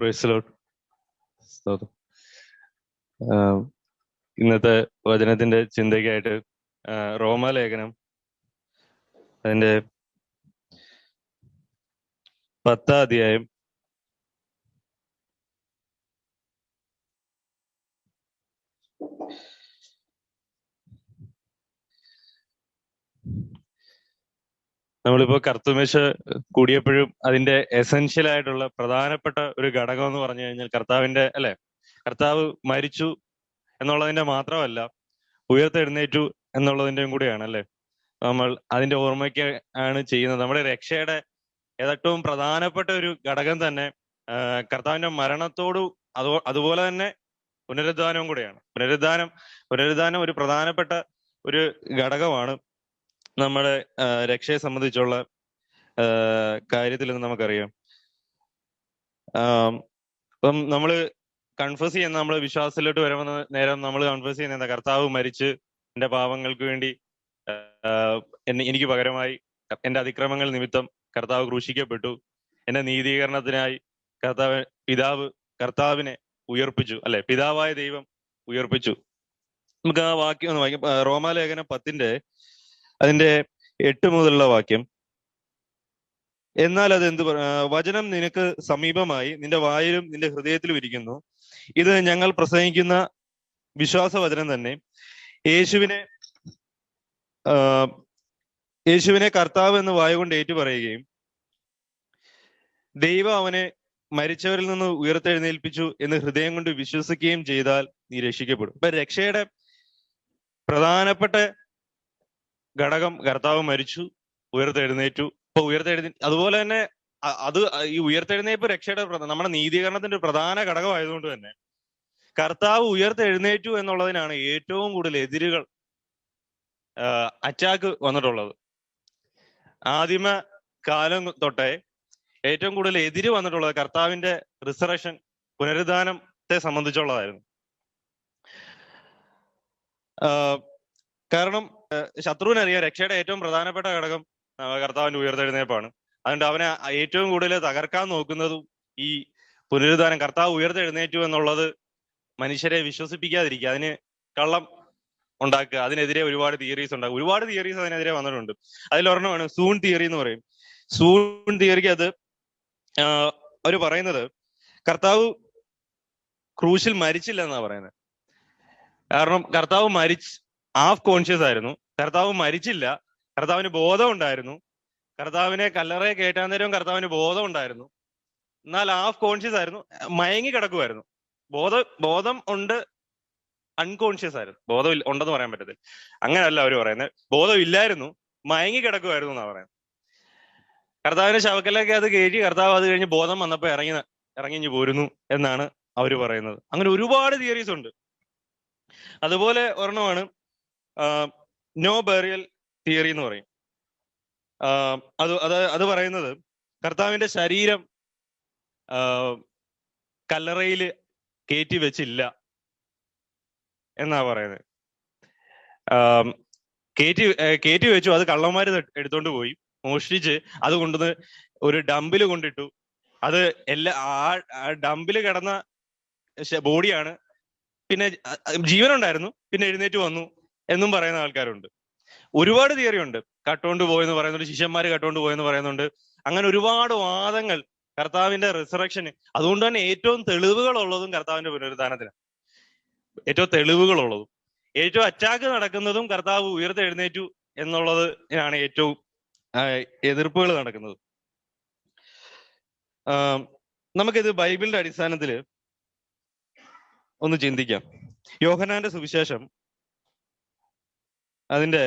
Praise the Lord. സ്തോത്രം. ഇന്നത്തെ വചനത്തിന്റെ ചിന്തയ്ക്കായിട്ട് റോമാലേഖനം അതിന്റെ 10-ാം അധ്യായം നമ്മളിപ്പോ കർത്തൃമേശ കൂടിയപ്പോഴും അതിന്റെ എസെൻഷ്യൽ ആയിട്ടുള്ള പ്രധാനപ്പെട്ട ഒരു ഘടകം എന്ന് പറഞ്ഞു കഴിഞ്ഞാൽ കർത്താവിന്റെ അല്ലെ, കർത്താവ് മരിച്ചു എന്നുള്ളതിന്റെ മാത്രമല്ല, ഉയർത്തെഴുന്നേറ്റു എന്നുള്ളതിന്റെയും കൂടിയാണ് അല്ലെ. നമ്മൾ അതിന്റെ ഓർമ്മയ്ക്ക് ആണ് ചെയ്യുന്നത്. നമ്മുടെ രക്ഷയുടെ ഏറ്റവും പ്രധാനപ്പെട്ട ഒരു ഘടകം തന്നെ കർത്താവിന്റെ മരണത്തോട് അതുപോലെ തന്നെ പുനരുദ്ധാനവും കൂടെയാണ്. പുനരുദ്ധാനം ഒരു പ്രധാനപ്പെട്ട ഒരു ഘടകമാണ് നമ്മുടെ രക്ഷയെ സംബന്ധിച്ചുള്ള കാര്യത്തിൽ നിന്ന് നമുക്കറിയാം. ഇപ്പം നമ്മള് കൺഫേസ് ചെയ്യുന്ന, നമ്മൾ വിശ്വാസത്തിലോട്ട് വരുന്ന നേരം നമ്മൾ കൺഫേസ് ചെയ്യുന്ന എന്താ? കർത്താവ് മരിച്ച് എന്റെ പാപങ്ങൾക്ക് വേണ്ടി എനിക്ക് പകരമായി എന്റെ അതിക്രമങ്ങൾ നിമിത്തം കർത്താവ് ക്രൂശിക്കപ്പെട്ടു. എന്റെ നീതീകരണത്തിനായി കർത്താവിനെ ഉയർപ്പിച്ചു അല്ലെ, പിതാവായ ദൈവം ഉയർപ്പിച്ചു. നമുക്ക് ആ വാക്യം ഒന്ന് വായിക്കാം. റോമാലേഖനം 10-ന്റെ അതിന്റെ 8 മുതലുള്ള വാക്യം. എന്നാൽ അത് വചനം നിനക്ക് സമീപമായി, നിന്റെ വായിലും നിന്റെ ഹൃദയത്തിലും ഇരിക്കുന്നു. ഇത് ഞങ്ങൾ പ്രസംഗിക്കുന്ന വിശ്വാസ വചനം തന്നെ. യേശുവിനെ കർത്താവ് എന്ന് വായുകൊണ്ട് ഏറ്റുപറയുകയും ദൈവം അവനെ മരിച്ചവരിൽ നിന്ന് ഉയർത്തെഴുന്നേൽപ്പിച്ചു എന്ന് ഹൃദയം കൊണ്ട് വിശ്വസിക്കുകയും ചെയ്താൽ നീ രക്ഷിക്കപ്പെടും. ഇപ്പൊ രക്ഷയുടെ പ്രധാനപ്പെട്ട ഘടകം കർത്താവ് മരിച്ചു, ഉയർത്തെഴുന്നേറ്റു. ഇപ്പൊ അതുപോലെ തന്നെ ഈ ഉയർത്തെഴുന്നേൽപ്പ് രക്ഷയുടെ നമ്മുടെ നീതീകരണത്തിന്റെ പ്രധാന ഘടകമായതുകൊണ്ട് തന്നെ കർത്താവ് ഉയർത്തെഴുന്നേറ്റു എന്നുള്ളതിനാണ് ഏറ്റവും കൂടുതൽ എതിരുകൾ, അറ്റാക്ക് വന്നിട്ടുള്ളത്. ആദിമ കാലം തൊട്ടേ ഏറ്റവും കൂടുതൽ എതിര് വന്നിട്ടുള്ളത് കർത്താവിന്റെ റിസറക്ഷൻ, പുനരുദ്ധാനത്തെ സംബന്ധിച്ചുള്ളതായിരുന്നു. കാരണം ശത്രുവിനറിയാം രക്ഷയുടെ ഏറ്റവും പ്രധാനപ്പെട്ട ഘടകം കർത്താവിന്റെ ഉയർത്തെഴുന്നേൽപ്പാണ്. അതുകൊണ്ട് അവനെ ഏറ്റവും കൂടുതൽ തകർക്കാൻ നോക്കുന്നതും ഈ പുനരുദ്ധാനം, കർത്താവ് ഉയർത്തെഴുന്നേറ്റു എന്നുള്ളത് മനുഷ്യരെ വിശ്വസിപ്പിക്കാതിരിക്കുക, അതിന് കള്ളം ഉണ്ടാക്കുക, അതിനെതിരെ ഒരുപാട് തിയറീസ് ഉണ്ടാകും. ഒരുപാട് തിയറീസ് അതിനെതിരെ വന്നിട്ടുണ്ട്. അതിലൊരെണ്ണമാണ് സൂൺ തിയറി എന്ന് പറയും. സൂൺ തിയറിക്ക് അത് അവര് പറയുന്നത് കർത്താവ് ക്രൂശിൽ മരിച്ചില്ല എന്നാ പറയുന്നത്. കാരണം കർത്താവ് ഹാഫ് കോൺഷ്യസ് ആയിരുന്നു, കർത്താവ് മരിച്ചില്ല, കർത്താവിന് ബോധം ഉണ്ടായിരുന്നു, കർത്താവിനെ കല്ലറയെ കയറ്റാൻ നേരം കർത്താവിന് ബോധം ഉണ്ടായിരുന്നു, എന്നാൽ ഹാഫ് കോൺഷ്യസ് ആയിരുന്നു, മയങ്ങി കിടക്കുമായിരുന്നു. ബോധം ഉണ്ട്, അൺകോൺഷ്യസ് ആയിരുന്നു. ബോധം ഉണ്ടെന്ന് പറയാൻ പറ്റത്തില്ല, അങ്ങനെയല്ല അവര് പറയുന്നത്. ബോധം ഇല്ലായിരുന്നു, മയങ്ങി കിടക്കുമായിരുന്നു എന്നാ പറയുന്നത്. കർത്താവിന്റെ ശവക്കല്ലൊക്കെ അത് കയറ്റി കർത്താവ് അത് കഴിഞ്ഞ് ബോധം വന്നപ്പോ ഇറങ്ങി പോരുന്നു എന്നാണ് അവര് പറയുന്നത്. അങ്ങനെ ഒരുപാട് തിയറീസ് ഉണ്ട്. അതുപോലെ ഒരെണ്ണമാണ് നോ ബറിയൽ തിയറി എന്ന് പറയും. അത് പറയുന്നത് കർത്താവിന്റെ ശരീരം കല്ലറയിൽ കയറ്റി വെച്ചില്ല എന്നാ പറയുന്നത്. കയറ്റി വെച്ചു, അത് കള്ളന്മാര് എടുത്തോണ്ട് പോയി, മോഷ്ടിച്ച് അത് കൊണ്ടുവന്ന് ഒരു ഡമ്പില് കൊണ്ടിട്ടു. അത് ആ ഡമ്പില് കിടന്ന ബോഡിയാണ്, പിന്നെ ജീവനുണ്ടായിരുന്നു, പിന്നെ എഴുന്നേറ്റ് വന്നു എന്നും പറയുന്ന ആൾക്കാരുണ്ട്. ഒരുപാട് തിയറി ഉണ്ട്. കട്ടുകൊണ്ട് പോയെന്ന് പറയുന്നുണ്ട്, ശിഷ്യന്മാര് കട്ടുകൊണ്ട് പോയെന്ന് പറയുന്നുണ്ട്. അങ്ങനെ ഒരുപാട് വാദങ്ങൾ കർത്താവിന്റെ റിസറക്ഷന്. അതുകൊണ്ട് തന്നെ ഏറ്റവും തെളിവുകളുള്ളതും കർത്താവിന്റെ പുനരുദ്ധാനത്തിന്, ഏറ്റവും തെളിവുകളുള്ളതും ഏറ്റവും അറ്റാക്ക് നടക്കുന്നതും കർത്താവ് ഉയർത്തെഴുന്നേറ്റു എന്നുള്ളതിനാണ് ഏറ്റവും എതിർപ്പുകൾ നടക്കുന്നത്. നമുക്കിത് ബൈബിളിന്റെ അടിസ്ഥാനത്തിൽ ഒന്ന് ചിന്തിക്കാം. യോഹന്നാന്റെ സുവിശേഷം അതിന്റെ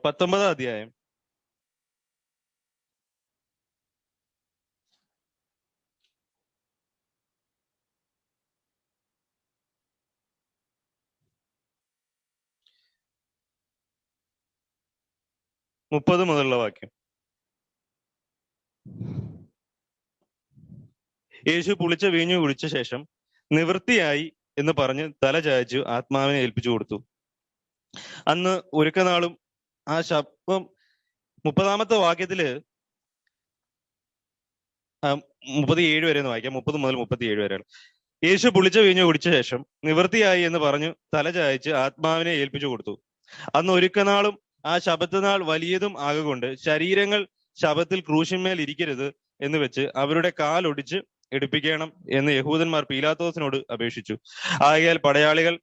19-ാം അധ്യായം 30 മുതലുള്ള വാക്യം. യേശു പുളിച്ച വീഞ്ഞു കുടിച്ച ശേഷം നിവൃത്തിയായി എന്ന് പറഞ്ഞ് തല ചായച്ചു ആത്മാവിനെ ഏൽപ്പിച്ചു കൊടുത്തു. അന്ന് ഒരുക്കനാളും ആ ശബ്ദം 30-ാമത്തെ വാക്യത്തില് 37 വരെ ഒന്ന് വായിക്കാം, 30 മുതൽ 37 വരെ. യേശു പുളിച്ച വീഞ്ഞു കുടിച്ച ശേഷം നിവൃത്തിയായി എന്ന് പറഞ്ഞു തല ചായച്ച് ആത്മാവിനെ ഏൽപ്പിച്ചു കൊടുത്തു. അന്ന് ഒരുക്കനാളും ആ ശബത്ത് നാൾ വലിയതും ആകൊണ്ട് ശരീരങ്ങൾ ശബത്തിൽ ക്രൂശിന്മേൽ ഇരിക്കരുത് എന്ന് വെച്ച് അവരുടെ കാലൊടിച്ച് എടുപ്പിക്കണം എന്ന് യഹൂദന്മാർ പീലാത്തോസിനോട് അപേക്ഷിച്ചു. ആകയാൽ പടയാളികൾ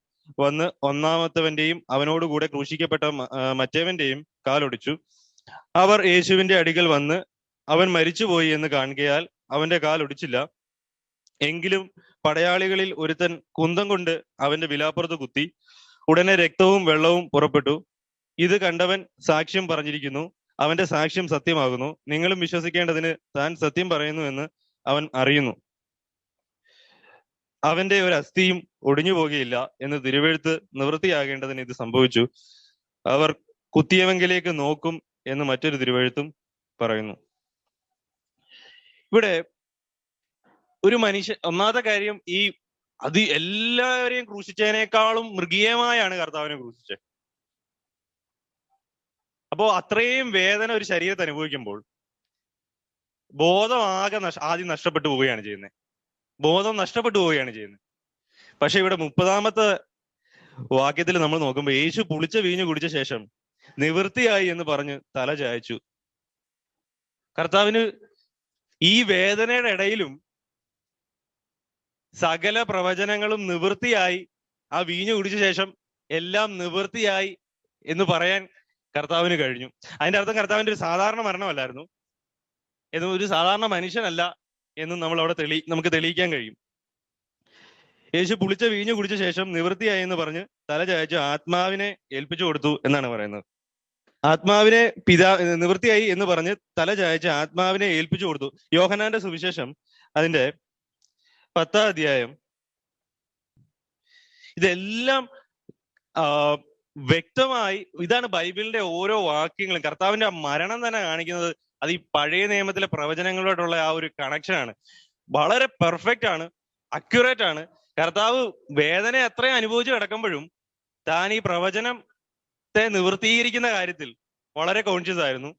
വന്ന് ഒന്നാമത്തവന്റെയും അവനോടുകൂടെ ക്രൂശിക്കപ്പെട്ട മറ്റേവന്റെയും കാലൊടിച്ചു. അവർ യേശുവിന്റെ അടുക്കൽ വന്ന് അവൻ മരിച്ചുപോയി എന്ന് കാണുകയാൽ അവന്റെ കാൽ ഒടിച്ചില്ല. എങ്കിലും പടയാളികളിൽ ഒരുത്തൻ കുന്തം കൊണ്ട് അവന്റെ വിലാപ്പുറത്ത് കുത്തി. ഉടനെ രക്തവും വെള്ളവും പുറപ്പെട്ടു. ഇത് കണ്ടവൻ സാക്ഷ്യം പറഞ്ഞിരിക്കുന്നു. അവന്റെ സാക്ഷ്യം സത്യമാകുന്നു. നിങ്ങളും വിശ്വസിക്കേണ്ടതിന് താൻ സത്യം പറയുന്നു എന്ന് അവൻ അറിയുന്നു. അവന്റെ ഒരു അസ്ഥിയും ഒടിഞ്ഞു പോകുകയില്ല എന്ന് തിരുവെഴുത്ത് നിവൃത്തിയാകേണ്ടതിന് ഇത് സംഭവിച്ചു. അവർ കുത്തിയവങ്കിലേക്ക് നോക്കും എന്ന് മറ്റൊരു തിരുവെഴുത്തും പറയുന്നു. ഇവിടെ ഒരു മനുഷ്യൻ, ഒന്നാമത്തെ കാര്യം, അത് എല്ലാവരെയും ക്രൂശിച്ചതിനേക്കാളും മൃഗീയമായാണ് കർത്താവിനെ ക്രൂശിച്ചത്. അപ്പോ അത്രയും വേദന ഒരു ശരീരത്തെ അനുഭവിക്കുമ്പോൾ ബോധം ആദ്യം നഷ്ടപ്പെട്ടു പോവുകയാണ് ചെയ്യുന്നത്. ബോധം നഷ്ടപ്പെട്ടു പോവുകയാണ് ചെയ്യുന്നത്. പക്ഷെ ഇവിടെ 30-ാമത്തെ വാക്യത്തിൽ നമ്മൾ നോക്കുമ്പോൾ യേശു പുളിച്ച വീഞ്ഞു കുടിച്ച ശേഷം നിവൃത്തിയായി എന്ന് പറഞ്ഞ് തല ചായച്ചു. കർത്താവിന് ഈ വേദനയുടെ ഇടയിലും സകല പ്രവചനങ്ങളും നിവൃത്തിയായി, ആ വീഞ്ഞു കുടിച്ച ശേഷം എല്ലാം നിവൃത്തിയായി എന്ന് പറയാൻ കർത്താവിന് കഴിഞ്ഞു. അതിന്റെ അർത്ഥം കർത്താവിന്റെ ഒരു സാധാരണ മരണമല്ലായിരുന്നു, എന്നും ഒരു സാധാരണ മനുഷ്യനല്ല എന്നും നമ്മൾ അവിടെ നമുക്ക് തെളിയിക്കാൻ കഴിയും. യേശു പുളിച്ച വീഞ്ഞു കുടിച്ച ശേഷം നിവൃത്തിയായി എന്ന് പറഞ്ഞ് തല ചായച്ച് ആത്മാവിനെ ഏൽപ്പിച്ചു കൊടുത്തു എന്നാണ് പറയുന്നത്. ആത്മാവിനെ നിവൃത്തിയായി എന്ന് പറഞ്ഞ് തല ചായച്ച് ആത്മാവിനെ ഏൽപ്പിച്ചു കൊടുത്തു. യോഹന്നാന്റെ സുവിശേഷം അതിന്റെ 10-ാം അധ്യായം. ഇതെല്ലാം വ്യക്തമായി, ഇതാണ് ബൈബിളിന്റെ ഓരോ വാക്യങ്ങളും. കർത്താവിന്റെ മരണം തന്നെ കാണിക്കുന്നത് അത് ഈ പഴയ നിയമത്തിലെ പ്രവചനങ്ങളോടുള്ള ആ ഒരു കണക്ഷനാണ്. വളരെ പെർഫെക്റ്റ് ആണ്, അക്യുറേറ്റ് ആണ്. കർത്താവ് വേദന എത്രയും അനുഭവിച്ച് കിടക്കുമ്പോഴും താൻ ഈ പ്രവചനത്തെ നിവൃത്തീകരിക്കുന്ന കാര്യത്തിൽ വളരെ കോൺഷ്യസ് ആയിരുന്നു,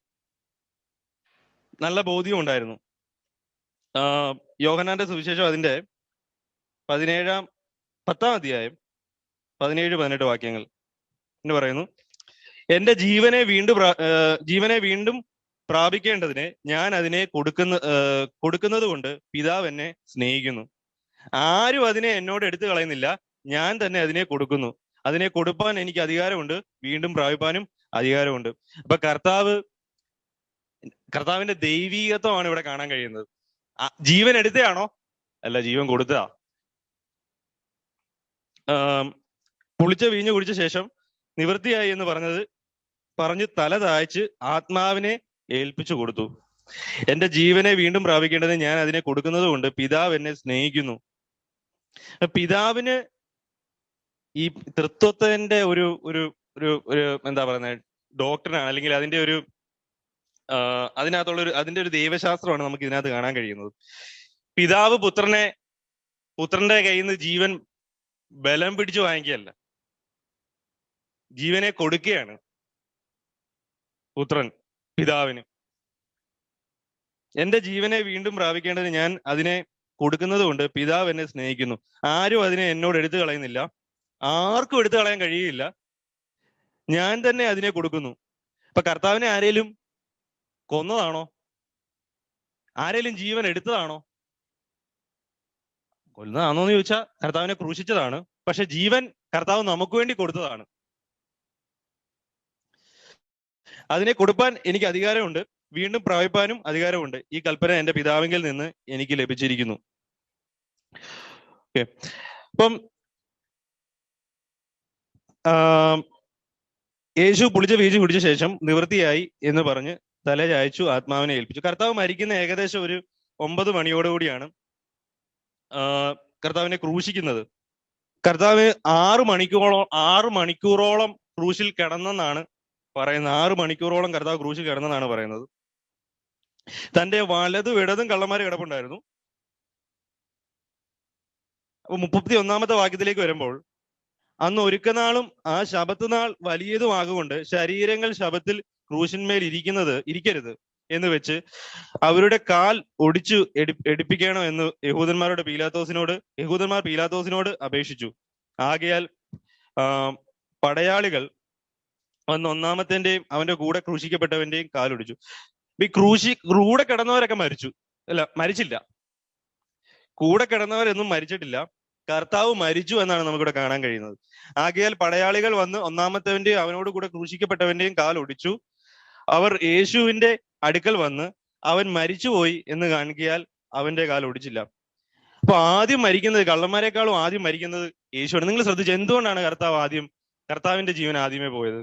നല്ല ബോധ്യം ഉണ്ടായിരുന്നു. യോഹന്നാന്റെ സുവിശേഷം അതിന്റെ 10-ാം അധ്യായം 17-18 വാക്യങ്ങൾ എന്ന് പറയുന്നു. എന്റെ ജീവനെ വീണ്ടും പ്രാപിക്കേണ്ടതിന് ഞാൻ അതിനെ കൊടുക്കുന്നത് കൊണ്ട് പിതാവ് എന്നെ സ്നേഹിക്കുന്നു. ആരും അതിനെ എന്നോട് എടുത്തു കളയുന്നില്ല, ഞാൻ തന്നെ അതിനെ കൊടുക്കുന്നു. അതിനെ കൊടുപ്പാൻ എനിക്ക് അധികാരമുണ്ട്, വീണ്ടും പ്രാപിപ്പാനും അധികാരമുണ്ട്. അപ്പൊ കർത്താവിന്റെ ദൈവീകത്വമാണ് ഇവിടെ കാണാൻ കഴിയുന്നത്. ജീവൻ എടുത്തയാണോ? അല്ല, ജീവൻ കൊടുത്തതാ. പുളിച്ച വീഞ്ഞു കുടിച്ച ശേഷം നിവൃത്തിയായി എന്ന് പറഞ്ഞ് തല താഴ്ച് ആത്മാവിനെ ഏൽപ്പിച്ചു കൊടുത്തു. എന്റെ ജീവനെ വീണ്ടും പ്രാപിക്കേണ്ടത് ഞാൻ അതിനെ കൊടുക്കുന്നത് കൊണ്ട് പിതാവ് എന്നെ സ്നേഹിക്കുന്നു. പിതാവിന് ഈ തൃത്വത്തിന്റെ ഒരു ഒരു ഒരു ഒരു എന്താ പറയുന്നത്, ഡോക്ടറിനാണ്, അല്ലെങ്കിൽ അതിന്റെ ഒരു അതിന്റെ ഒരു ദൈവശാസ്ത്രമാണ് നമുക്ക് ഇതിനകത്ത് കാണാൻ കഴിയുന്നത്. പിതാവ് പുത്രന്റെ കയ്യിൽ നിന്ന് ജീവൻ ബലം പിടിച്ചു വാങ്ങിക്കുകയല്ല, ജീവനെ കൊടുക്കുകയാണ് പുത്രൻ പിതാവിന്. എന്റെ ജീവനെ വീണ്ടും പ്രാപിക്കേണ്ടത് ഞാൻ അതിനെ കൊടുക്കുന്നത് കൊണ്ട് പിതാവ് എന്നെ സ്നേഹിക്കുന്നു. ആരും അതിനെ എന്നോട് എടുത്തു കളയുന്നില്ല, ആർക്കും എടുത്തു കളയാൻ കഴിയില്ല, ഞാൻ തന്നെ അതിനെ കൊടുക്കുന്നു. അപ്പൊ കർത്താവിനെ ആരേലും കൊന്നതാണോ? ആരേലും ജീവൻ എടുത്തതാണോ? കൊന്നതാണോന്ന് ചോദിച്ചാൽ കർത്താവിനെ ക്രൂശിച്ചതാണ്. പക്ഷെ ജീവൻ കർത്താവ് നമുക്ക് വേണ്ടി കൊടുത്തതാണ്. അതിനെ കൊടുപ്പാൻ എനിക്ക് അധികാരമുണ്ട്, വീണ്ടും പ്രാപിപ്പാനും അധികാരമുണ്ട്. ഈ കൽപ്പന എന്റെ പിതാവിങ്കിൽ നിന്ന് എനിക്ക് ലഭിച്ചിരിക്കുന്നു. ഓക്കെ, അപ്പം യേശു പുളിച്ച വീഞ്ഞു കുടിച്ച ശേഷം നിവൃത്തിയായി എന്ന് പറഞ്ഞ് തല ചായച്ചു, ആത്മാവിനെ ഏൽപ്പിച്ചു. കർത്താവ് മരിക്കുന്ന ഏകദേശം ഒരു 9 മണിയോടുകൂടിയാണ് കർത്താവിനെ ക്രൂശിക്കുന്നത്. കർത്താവ് 6 മണിക്കൂറോളം ക്രൂശിൽ കിടന്നെന്നാണ് പറയുന്നത്. 6 മണിക്കൂറോളം കർത്താവ് ക്രൂശിൽ കിടന്നെന്നാണ് പറയുന്നത്. തന്റെ വലതും ഇടതും കള്ളന്മാര് കിടപ്പുണ്ടായിരുന്നു. അപ്പൊ 31-ാമത്തെ വാക്യത്തിലേക്ക് വരുമ്പോൾ, അന്ന് ഒരുക്കനാളും ആ ശബത്ത് നാൾ വലിയതും ആകൊണ്ട് ശരീരങ്ങൾ ശബത്തിൽ ക്രൂശിന്മേൽ ഇരിക്കരുത് എന്ന് വെച്ച് അവരുടെ കാൽ ഒടിച്ചു എടുപ്പിക്കണം എന്ന് യഹൂദന്മാർ പീലാത്തോസിനോട് അപേക്ഷിച്ചു. ആകയാൽ പടയാളികൾ വന്ന് ഒന്നാമത്തെന്റെയും അവന്റെ കൂടെ ക്രൂശിക്കപ്പെട്ടവന്റെയും കാലൊടിച്ചു. ഈ കൂടെ കിടന്നവരൊക്കെ മരിച്ചില്ല. കൂടെ കിടന്നവരൊന്നും മരിച്ചിട്ടില്ല. കർത്താവ് മരിച്ചു എന്നാണ് നമുക്കിവിടെ കാണാൻ കഴിയുന്നത്. ആകയാൽ പടയാളികൾ വന്ന് ഒന്നാമത്തവന്റെയും അവനോട് കൂടെ ക്രൂശിക്കപ്പെട്ടവന്റെയും കാലൊടിച്ചു. അവർ യേശുവിന്റെ അടുക്കൽ വന്ന് അവൻ മരിച്ചുപോയി എന്ന് കാണിക്കയാൽ അവന്റെ കാൽ ഒടിച്ചില്ല. അപ്പൊ ആദ്യം മരിക്കുന്നത്, കള്ളന്മാരെക്കാളും ആദ്യം മരിക്കുന്നത് യേശുവാണ്. നിങ്ങൾ ശ്രദ്ധിച്ചു, എന്തുകൊണ്ടാണ് കർത്താവിന്റെ ജീവൻ ആദ്യമേ പോയത്?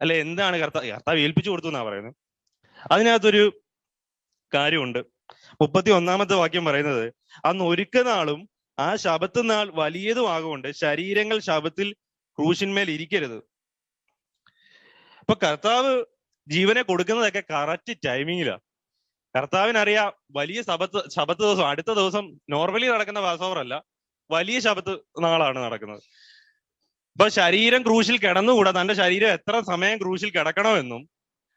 അല്ലെ, എന്താണ് കർത്താവ് ഏൽപ്പിച്ചു കൊടുത്തു എന്നാ പറയുന്നത്? അതിനകത്തൊരു കാര്യമുണ്ട്. 31 വാക്യം പറയുന്നത്, അന്ന് ഒരുക്കനാളും ആ ശബത്ത് നാൾ വലിയതുമാകൊണ്ട് ശരീരങ്ങൾ ശബത്തിൽ ക്രൂശിന്മേൽ ഇരിക്കരുത്. അപ്പൊ കർത്താവ് ജീവനെ കൊടുക്കുന്നതൊക്കെ കറക്റ്റ് ടൈമിങ്ങിലാണ്. കർത്താവിനറിയാം വലിയ ശബത്ത് ദിവസം, അടുത്ത ദിവസം നോർമലി നടക്കുന്ന പാസ്ഓവർ അല്ല, വലിയ ശബത്ത് നാളാണ് നടക്കുന്നത്. അപ്പൊ ശരീരം ക്രൂശിൽ കിടന്നുകൂടാ, തന്റെ ശരീരം എത്ര സമയം ക്രൂശിൽ കിടക്കണമെന്നും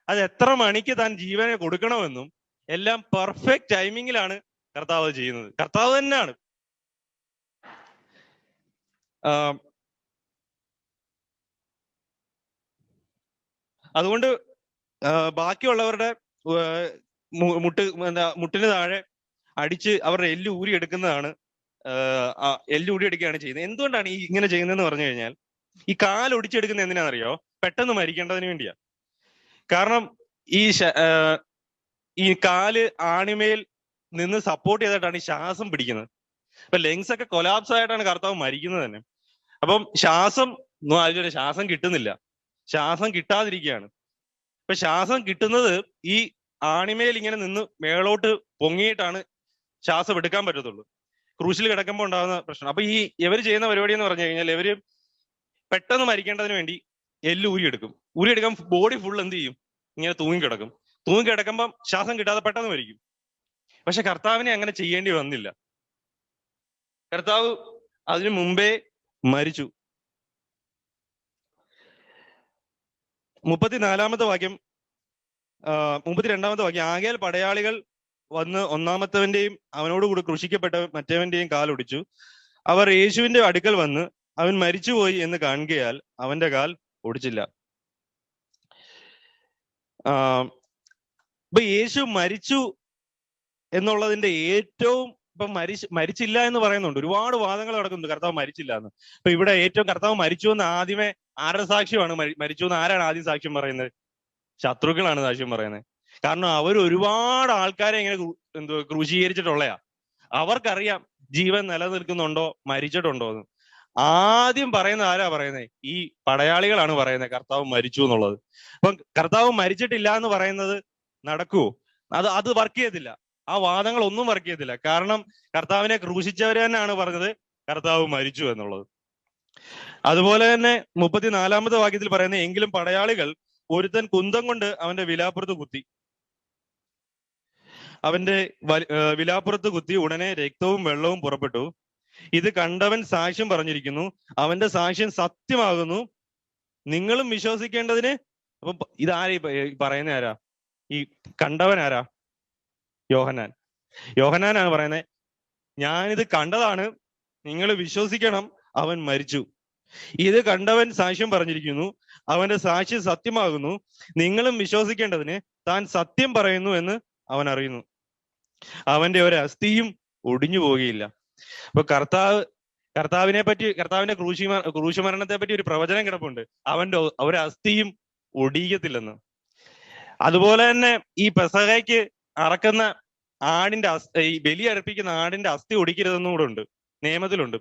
അത് എത്ര മണിക്ക് താൻ ജീവനെ കൊടുക്കണമെന്നും എല്ലാം പെർഫെക്റ്റ് ടൈമിങ്ങിലാണ് കർത്താവ് ചെയ്യുന്നത്. കർത്താവ് തന്നെയാണ്. അതുകൊണ്ട് ബാക്കിയുള്ളവരുടെ മുട്ടിന് താഴെ അടിച്ച് അവരുടെ എല്ല് ഊരിയെടുക്കുന്നതാണ്, എല്ല് ഊരിയെടുക്കുകയാണ് ചെയ്യുന്നത്. എന്തുകൊണ്ടാണ് ഈ ഇങ്ങനെ ചെയ്യുന്നതെന്ന് പറഞ്ഞു കഴിഞ്ഞാൽ, ഈ കാൽ ഒടിച്ചെടുക്കുന്ന എന്തിനാണെന്നറിയോ? പെട്ടെന്ന് മരിക്കേണ്ടതിന് വേണ്ടിയാ. കാരണം ഈ കാല് ആണിമേൽ നിന്ന് സപ്പോർട്ട് ചെയ്തിട്ടാണ് ഈ ശ്വാസം പിടിക്കുന്നത്. അപ്പൊ ലെങ്സ് ഒക്കെ കൊലാപ്സ് ആയിട്ടാണ് കർത്താവ് മരിക്കുന്നത് തന്നെ. അപ്പം ശ്വാസം കിട്ടുന്നില്ല, ശ്വാസം കിട്ടാതിരിക്കുകയാണ്. ഇപ്പൊ ശ്വാസം കിട്ടുന്നത് ഈ ആണിമേൽ ഇങ്ങനെ നിന്ന് മേളോട്ട് പൊങ്ങിയിട്ടാണ് ശ്വാസം എടുക്കാൻ പറ്റത്തുള്ളൂ. ക്രൂശിൽ കിടക്കുമ്പോൾ ഉണ്ടാകുന്ന പ്രശ്നം. അപ്പൊ ഇവർ ചെയ്യുന്ന പരിപാടി എന്ന് പറഞ്ഞു കഴിഞ്ഞാൽ, ഇവര് പെട്ടെന്ന് മരിക്കേണ്ടതിന് വേണ്ടി എല്ല് ഊരിയെടുക്കാൻ ബോഡി ഫുൾ എന്ത് ചെയ്യും? ഇങ്ങനെ തൂങ്ങിക്കിടക്കുമ്പം ശ്വാസം കിട്ടാതെ പെട്ടെന്ന് മരിക്കും. പക്ഷെ കർത്താവിനെ അങ്ങനെ ചെയ്യേണ്ടി വന്നില്ല. കർത്താവ് അതിനു മുമ്പേ മരിച്ചു. 32 വാക്യം, ആകയാൽ പടയാളികൾ വന്ന് ഒന്നാമത്തവന്റെയും അവനോടുകൂടി ക്രൂശിക്കപ്പെട്ട മറ്റവന്റെയും കാലൊടിച്ചു. അവർ യേശുവിന്റെ അടുക്കൽ വന്ന് അവൻ മരിച്ചുപോയി എന്ന് കാണുകയാൽ അവന്റെ കാൽ ഒടിച്ചില്ല. ഇപ്പൊ യേശു മരിച്ചു എന്നുള്ളതിന്റെ ഏറ്റവും, ഇപ്പൊ മരിച്ചില്ല എന്ന് പറയുന്നുണ്ട്. ഒരുപാട് വാദങ്ങൾ നടക്കുന്നുണ്ട് കർത്താവ് മരിച്ചില്ല എന്ന്. ഇപ്പൊ ഇവിടെ ഏറ്റവും കർത്താവ് മരിച്ചു എന്ന് ആദ്യമേ ആരുടെ സാക്ഷ്യമാണ്? മരിച്ചു എന്ന് ആരാണ് ആദ്യം സാക്ഷ്യം പറയുന്നത്? ശത്രുക്കളാണ് സാക്ഷ്യം പറയുന്നത്. കാരണം അവർ ഒരുപാട് ആൾക്കാരെ ഇങ്ങനെ ക്രൂശീകരിച്ചിട്ടുള്ളയാ. അവർക്കറിയാം ജീവൻ നിലനിൽക്കുന്നുണ്ടോ മരിച്ചിട്ടുണ്ടോ എന്ന്. ആദ്യം പറയുന്നത് ആരാ പറയുന്നത്? ഈ പടയാളികളാണ് പറയുന്നത് കർത്താവ് മരിച്ചു എന്നുള്ളത്. അപ്പം കർത്താവ് മരിച്ചിട്ടില്ല എന്ന് പറയുന്നത് നടക്കുവോ? അത് വർക്ക് ചെയ്യത്തില്ല. ആ വാദങ്ങൾ ഒന്നും വർക്ക് ചെയ്യത്തില്ല. കാരണം കർത്താവിനെ ക്രൂശിച്ചവര് തന്നെയാണ് പറഞ്ഞത് കർത്താവ് മരിച്ചു എന്നുള്ളത്. അതുപോലെ തന്നെ 34 വാക്യത്തിൽ പറയുന്നത്, എങ്കിലും പടയാളികൾ ഒരുത്തൻ കുന്തം കൊണ്ട് അവന്റെ വിലാപ്പുറത്ത് കുത്തി ഉടനെ രക്തവും വെള്ളവും പുറപ്പെട്ടു. ഇത് കണ്ടവൻ സാക്ഷ്യം പറഞ്ഞിരിക്കുന്നു, അവന്റെ സാക്ഷ്യം സത്യമാകുന്നു, നിങ്ങളും വിശ്വസിക്കേണ്ടതിന്. അപ്പൊ ഇതാരാ പറയുന്ന? ആരാ ഈ കണ്ടവൻ? ആരാ? യോഹന്നാനാണ് പറയുന്നത്, ഞാനിത് കണ്ടതാണ്, നിങ്ങൾ വിശ്വസിക്കണം, അവൻ മരിച്ചു. ഇത് കണ്ടവൻ സാക്ഷ്യം പറഞ്ഞിരിക്കുന്നു, അവന്റെ സാക്ഷ്യം സത്യമാകുന്നു, നിങ്ങളും വിശ്വസിക്കേണ്ടതിന് താൻ സത്യം പറയുന്നു എന്ന് അവൻ അറിയുന്നു. അവന്റെ ഒരു അസ്ഥിയും ഒടിഞ്ഞു പോകുകയില്ല. അപ്പൊ കർത്താവിന്റെ ക്രൂശുമരണത്തെ പറ്റി ഒരു പ്രവചനം കിടപ്പുണ്ട്, അവന്റെ ഒരു അസ്ഥിയും ഒടിയത്തില്ലെന്ന്. അതുപോലെ തന്നെ ഈ പെസഹയ്ക്ക് അറക്കുന്ന ഈ ബലി അർപ്പിക്കുന്ന ആടിന്റെ അസ്ഥി ഒടിക്കരുതെന്നും കൂടെ ഉണ്ട്, നിയമത്തിലുണ്ട്.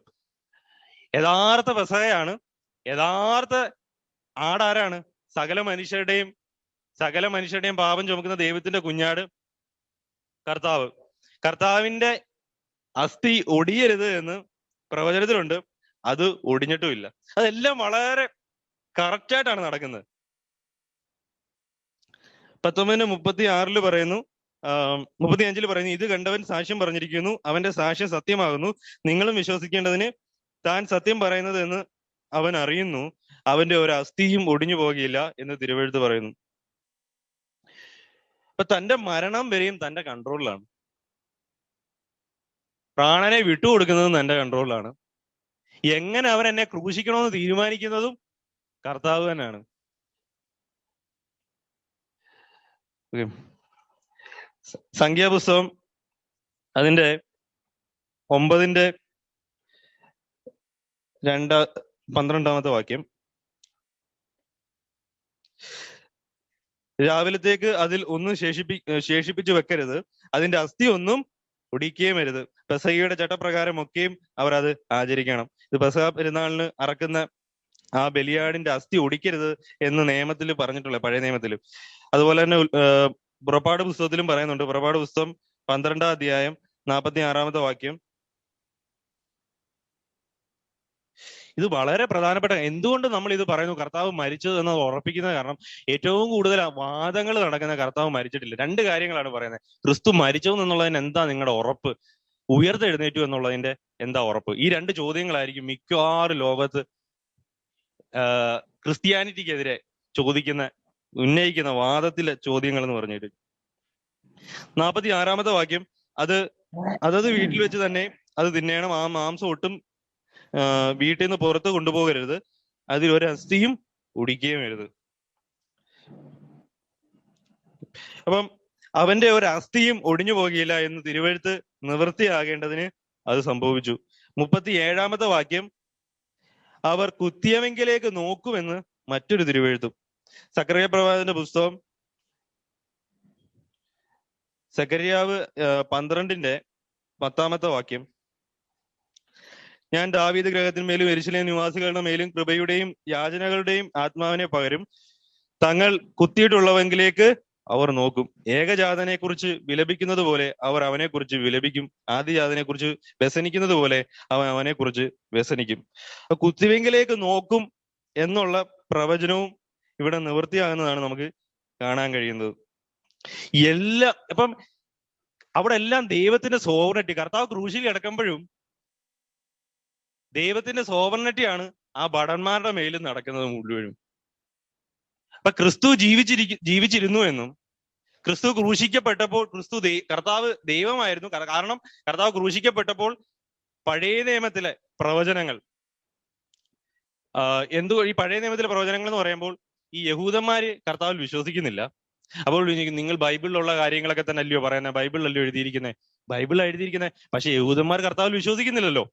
യഥാർത്ഥ പെസഹയാണ്. യഥാർത്ഥ ആടാരാണ്? സകല മനുഷ്യരുടെയും പാപം ചുമക്കുന്ന ദൈവത്തിന്റെ കുഞ്ഞാട് കർത്താവ്. കർത്താവിന്റെ അസ്ഥി ഒടിയരുത് എന്ന് പ്രവചനത്തിലുണ്ട്. അത് ഒടിഞ്ഞിട്ടുമില്ല. അതെല്ലാം വളരെ കറക്റ്റായിട്ടാണ് നടക്കുന്നത്. 19:36 പറയുന്നു, 35 പറയുന്നു, ഇത് കണ്ടവൻ സാക്ഷ്യം പറഞ്ഞിരിക്കുന്നു, അവന്റെ സാക്ഷ്യം സത്യമാകുന്നു, നിങ്ങളും വിശ്വസിക്കേണ്ടതിന് താൻ സത്യം പറയുന്നത് എന്ന് അവൻ അറിയുന്നു, അവന്റെ ഒരു അസ്ഥിയും ഒടിഞ്ഞു പോകുകയില്ല എന്ന് തിരുവെഴുത്ത് പറയുന്നു. അപ്പൊ തന്റെ മരണം വരെയും തന്റെ കൺട്രോളിലാണ്. പ്രാണനെ വിട്ടുകൊടുക്കുന്നതും തന്റെ കൺട്രോളിലാണ്. എങ്ങനെ അവൻ എന്നെ ക്രൂശിക്കണമെന്ന് തീരുമാനിക്കുന്നതും കർത്താവ് തന്നെയാണ്. സംഖ്യാപുസ്തകം അതിന്റെ 9:12 വാക്യം, രാവിലത്തേക്ക് അതിൽ ഒന്നും ശേഷിപ്പിച്ചു വെക്കരുത്, അതിന്റെ അസ്ഥി ഒന്നും ഒടിക്കുകയും അരുത്. പെസഹയുടെ ചട്ടപ്രകാരം ഒക്കെയും അവർ അത് ആചരിക്കണം. ഇത് പെസഹ പെരുന്നാളിന് അറക്കുന്ന ആ ബലിയാടിന്റെ അസ്ഥി ഒടിക്കരുത് എന്ന് നിയമത്തിൽ പറഞ്ഞിട്ടുള്ള, പഴയ നിയമത്തിൽ. അതുപോലെ തന്നെ പുറപ്പാട് പുസ്തകത്തിലും പറയുന്നുണ്ട്. പുറപ്പാട് പുസ്തകം 12-46 വാക്യം. ഇത് വളരെ പ്രധാനപ്പെട്ട. എന്തുകൊണ്ട് നമ്മൾ ഇത് പറയുന്നു കർത്താവ് മരിച്ചത് എന്നത് ഉറപ്പിക്കുന്നത്? കാരണം ഏറ്റവും കൂടുതൽ വാദങ്ങൾ നടക്കുന്ന കർത്താവ് മരിച്ചിട്ടില്ല. രണ്ട് കാര്യങ്ങളാണ് പറയുന്നത്. ക്രിസ്തു മരിച്ചു എന്നുള്ളതിന് എന്താ നിങ്ങളുടെ ഉറപ്പ്? ഉയർത്തെഴുന്നേറ്റു എന്നുള്ളതിന്റെ എന്താ ഉറപ്പ്? ഈ രണ്ട് ചോദ്യങ്ങളായിരിക്കും മിക്കവാറും ലോകത്ത് ക്രിസ്ത്യാനിറ്റിക്കെതിരെ ഉന്നയിക്കുന്ന വാദത്തിലെ ചോദ്യങ്ങൾ എന്ന് പറഞ്ഞിട്ട്. 46 വാക്യം, അതത് വീട്ടിൽ വെച്ച് തന്നെ അത് തിന്നേണം, ആ മാംസം ഒട്ടും വീട്ടിൽ നിന്ന് പുറത്ത് കൊണ്ടുപോകരുത്, അതിൽ ഒരു അസ്ഥിയും ഒടിക്കുകയും അരുത്. അപ്പം അവന്റെ ഒരു അസ്ഥിയും ഒടിഞ്ഞു പോകുകയില്ല എന്ന് തിരുവെഴുത്ത് നിവൃത്തിയാകേണ്ടതിന് അത് സംഭവിച്ചു. 37 വാക്യം, അവർ കുത്തിയവെങ്കിലേക്ക് നോക്കുമെന്ന് മറ്റൊരു തിരുവെഴുത്തും. സക്കറിയ പ്രവാചകന്റെ പുസ്തകം സക്കറിയാവ് 12:10 വാക്യം, ഞാൻ ദാവീദ് ഗൃഹത്തിന്മേലും യെരൂശലേം നിവാസികളുടെ മേലും കൃപയുടെയും യാചനകളുടെയും ആത്മാവിനെ പകരും, തങ്ങൾ കുത്തിയിട്ടുള്ളവെങ്കിലേക്ക് അവർ നോക്കും. ഏകജാതനെ കുറിച്ച് വിലപിക്കുന്നത് പോലെ അവർ അവനെ കുറിച്ച് വിലപിക്കും, ആദ്യജാതനെ കുറിച്ച് വ്യസനിക്കുന്നത് പോലെ അവൻ അവനെ കുറിച്ച് വ്യസനിക്കും. കുത്തിവെങ്കിലേക്ക് നോക്കും എന്നുള്ള പ്രവചനവും ഇവിടെ നിവൃത്തിയാകുന്നതാണ് നമുക്ക് കാണാൻ കഴിയുന്നത്. അപ്പം അവിടെ എല്ലാം ദൈവത്തിന്റെ സോവറിറ്റി. കർത്താവ് ക്രൂശിൽ കിടക്കുമ്പോഴും ദൈവത്തിന്റെ സോവറിറ്റിയാണ് ആ ഭടന്മാരുടെ മേലും നടക്കുന്നത് മുഴുവനും. അപ്പൊ ക്രിസ്തു ജീവിച്ചിരുന്നു എന്നും ക്രിസ്തു ക്രൂശിക്കപ്പെട്ടപ്പോൾ കർത്താവ് ദൈവമായിരുന്നു. കാരണം കർത്താവ് ക്രൂശിക്കപ്പെട്ടപ്പോൾ പഴയ നിയമത്തിലെ പ്രവചനങ്ങൾ, ഈ പഴയ നിയമത്തിലെ പ്രവചനങ്ങൾ എന്ന് പറയുമ്പോൾ ഈ യഹൂദന്മാര് കർത്താവിൽ വിശ്വസിക്കുന്നില്ല. അപ്പോൾ നിങ്ങൾ ബൈബിളിലുള്ള കാര്യങ്ങളൊക്കെ തന്നെ അല്ലയോ പറയുന്നത്, ബൈബിളിലല്ലോ എഴുതിയിരിക്കുന്നത്, പക്ഷെ യഹൂദന്മാർ കർത്താവിൽ വിശ്വസിക്കുന്നില്ലല്ലോ.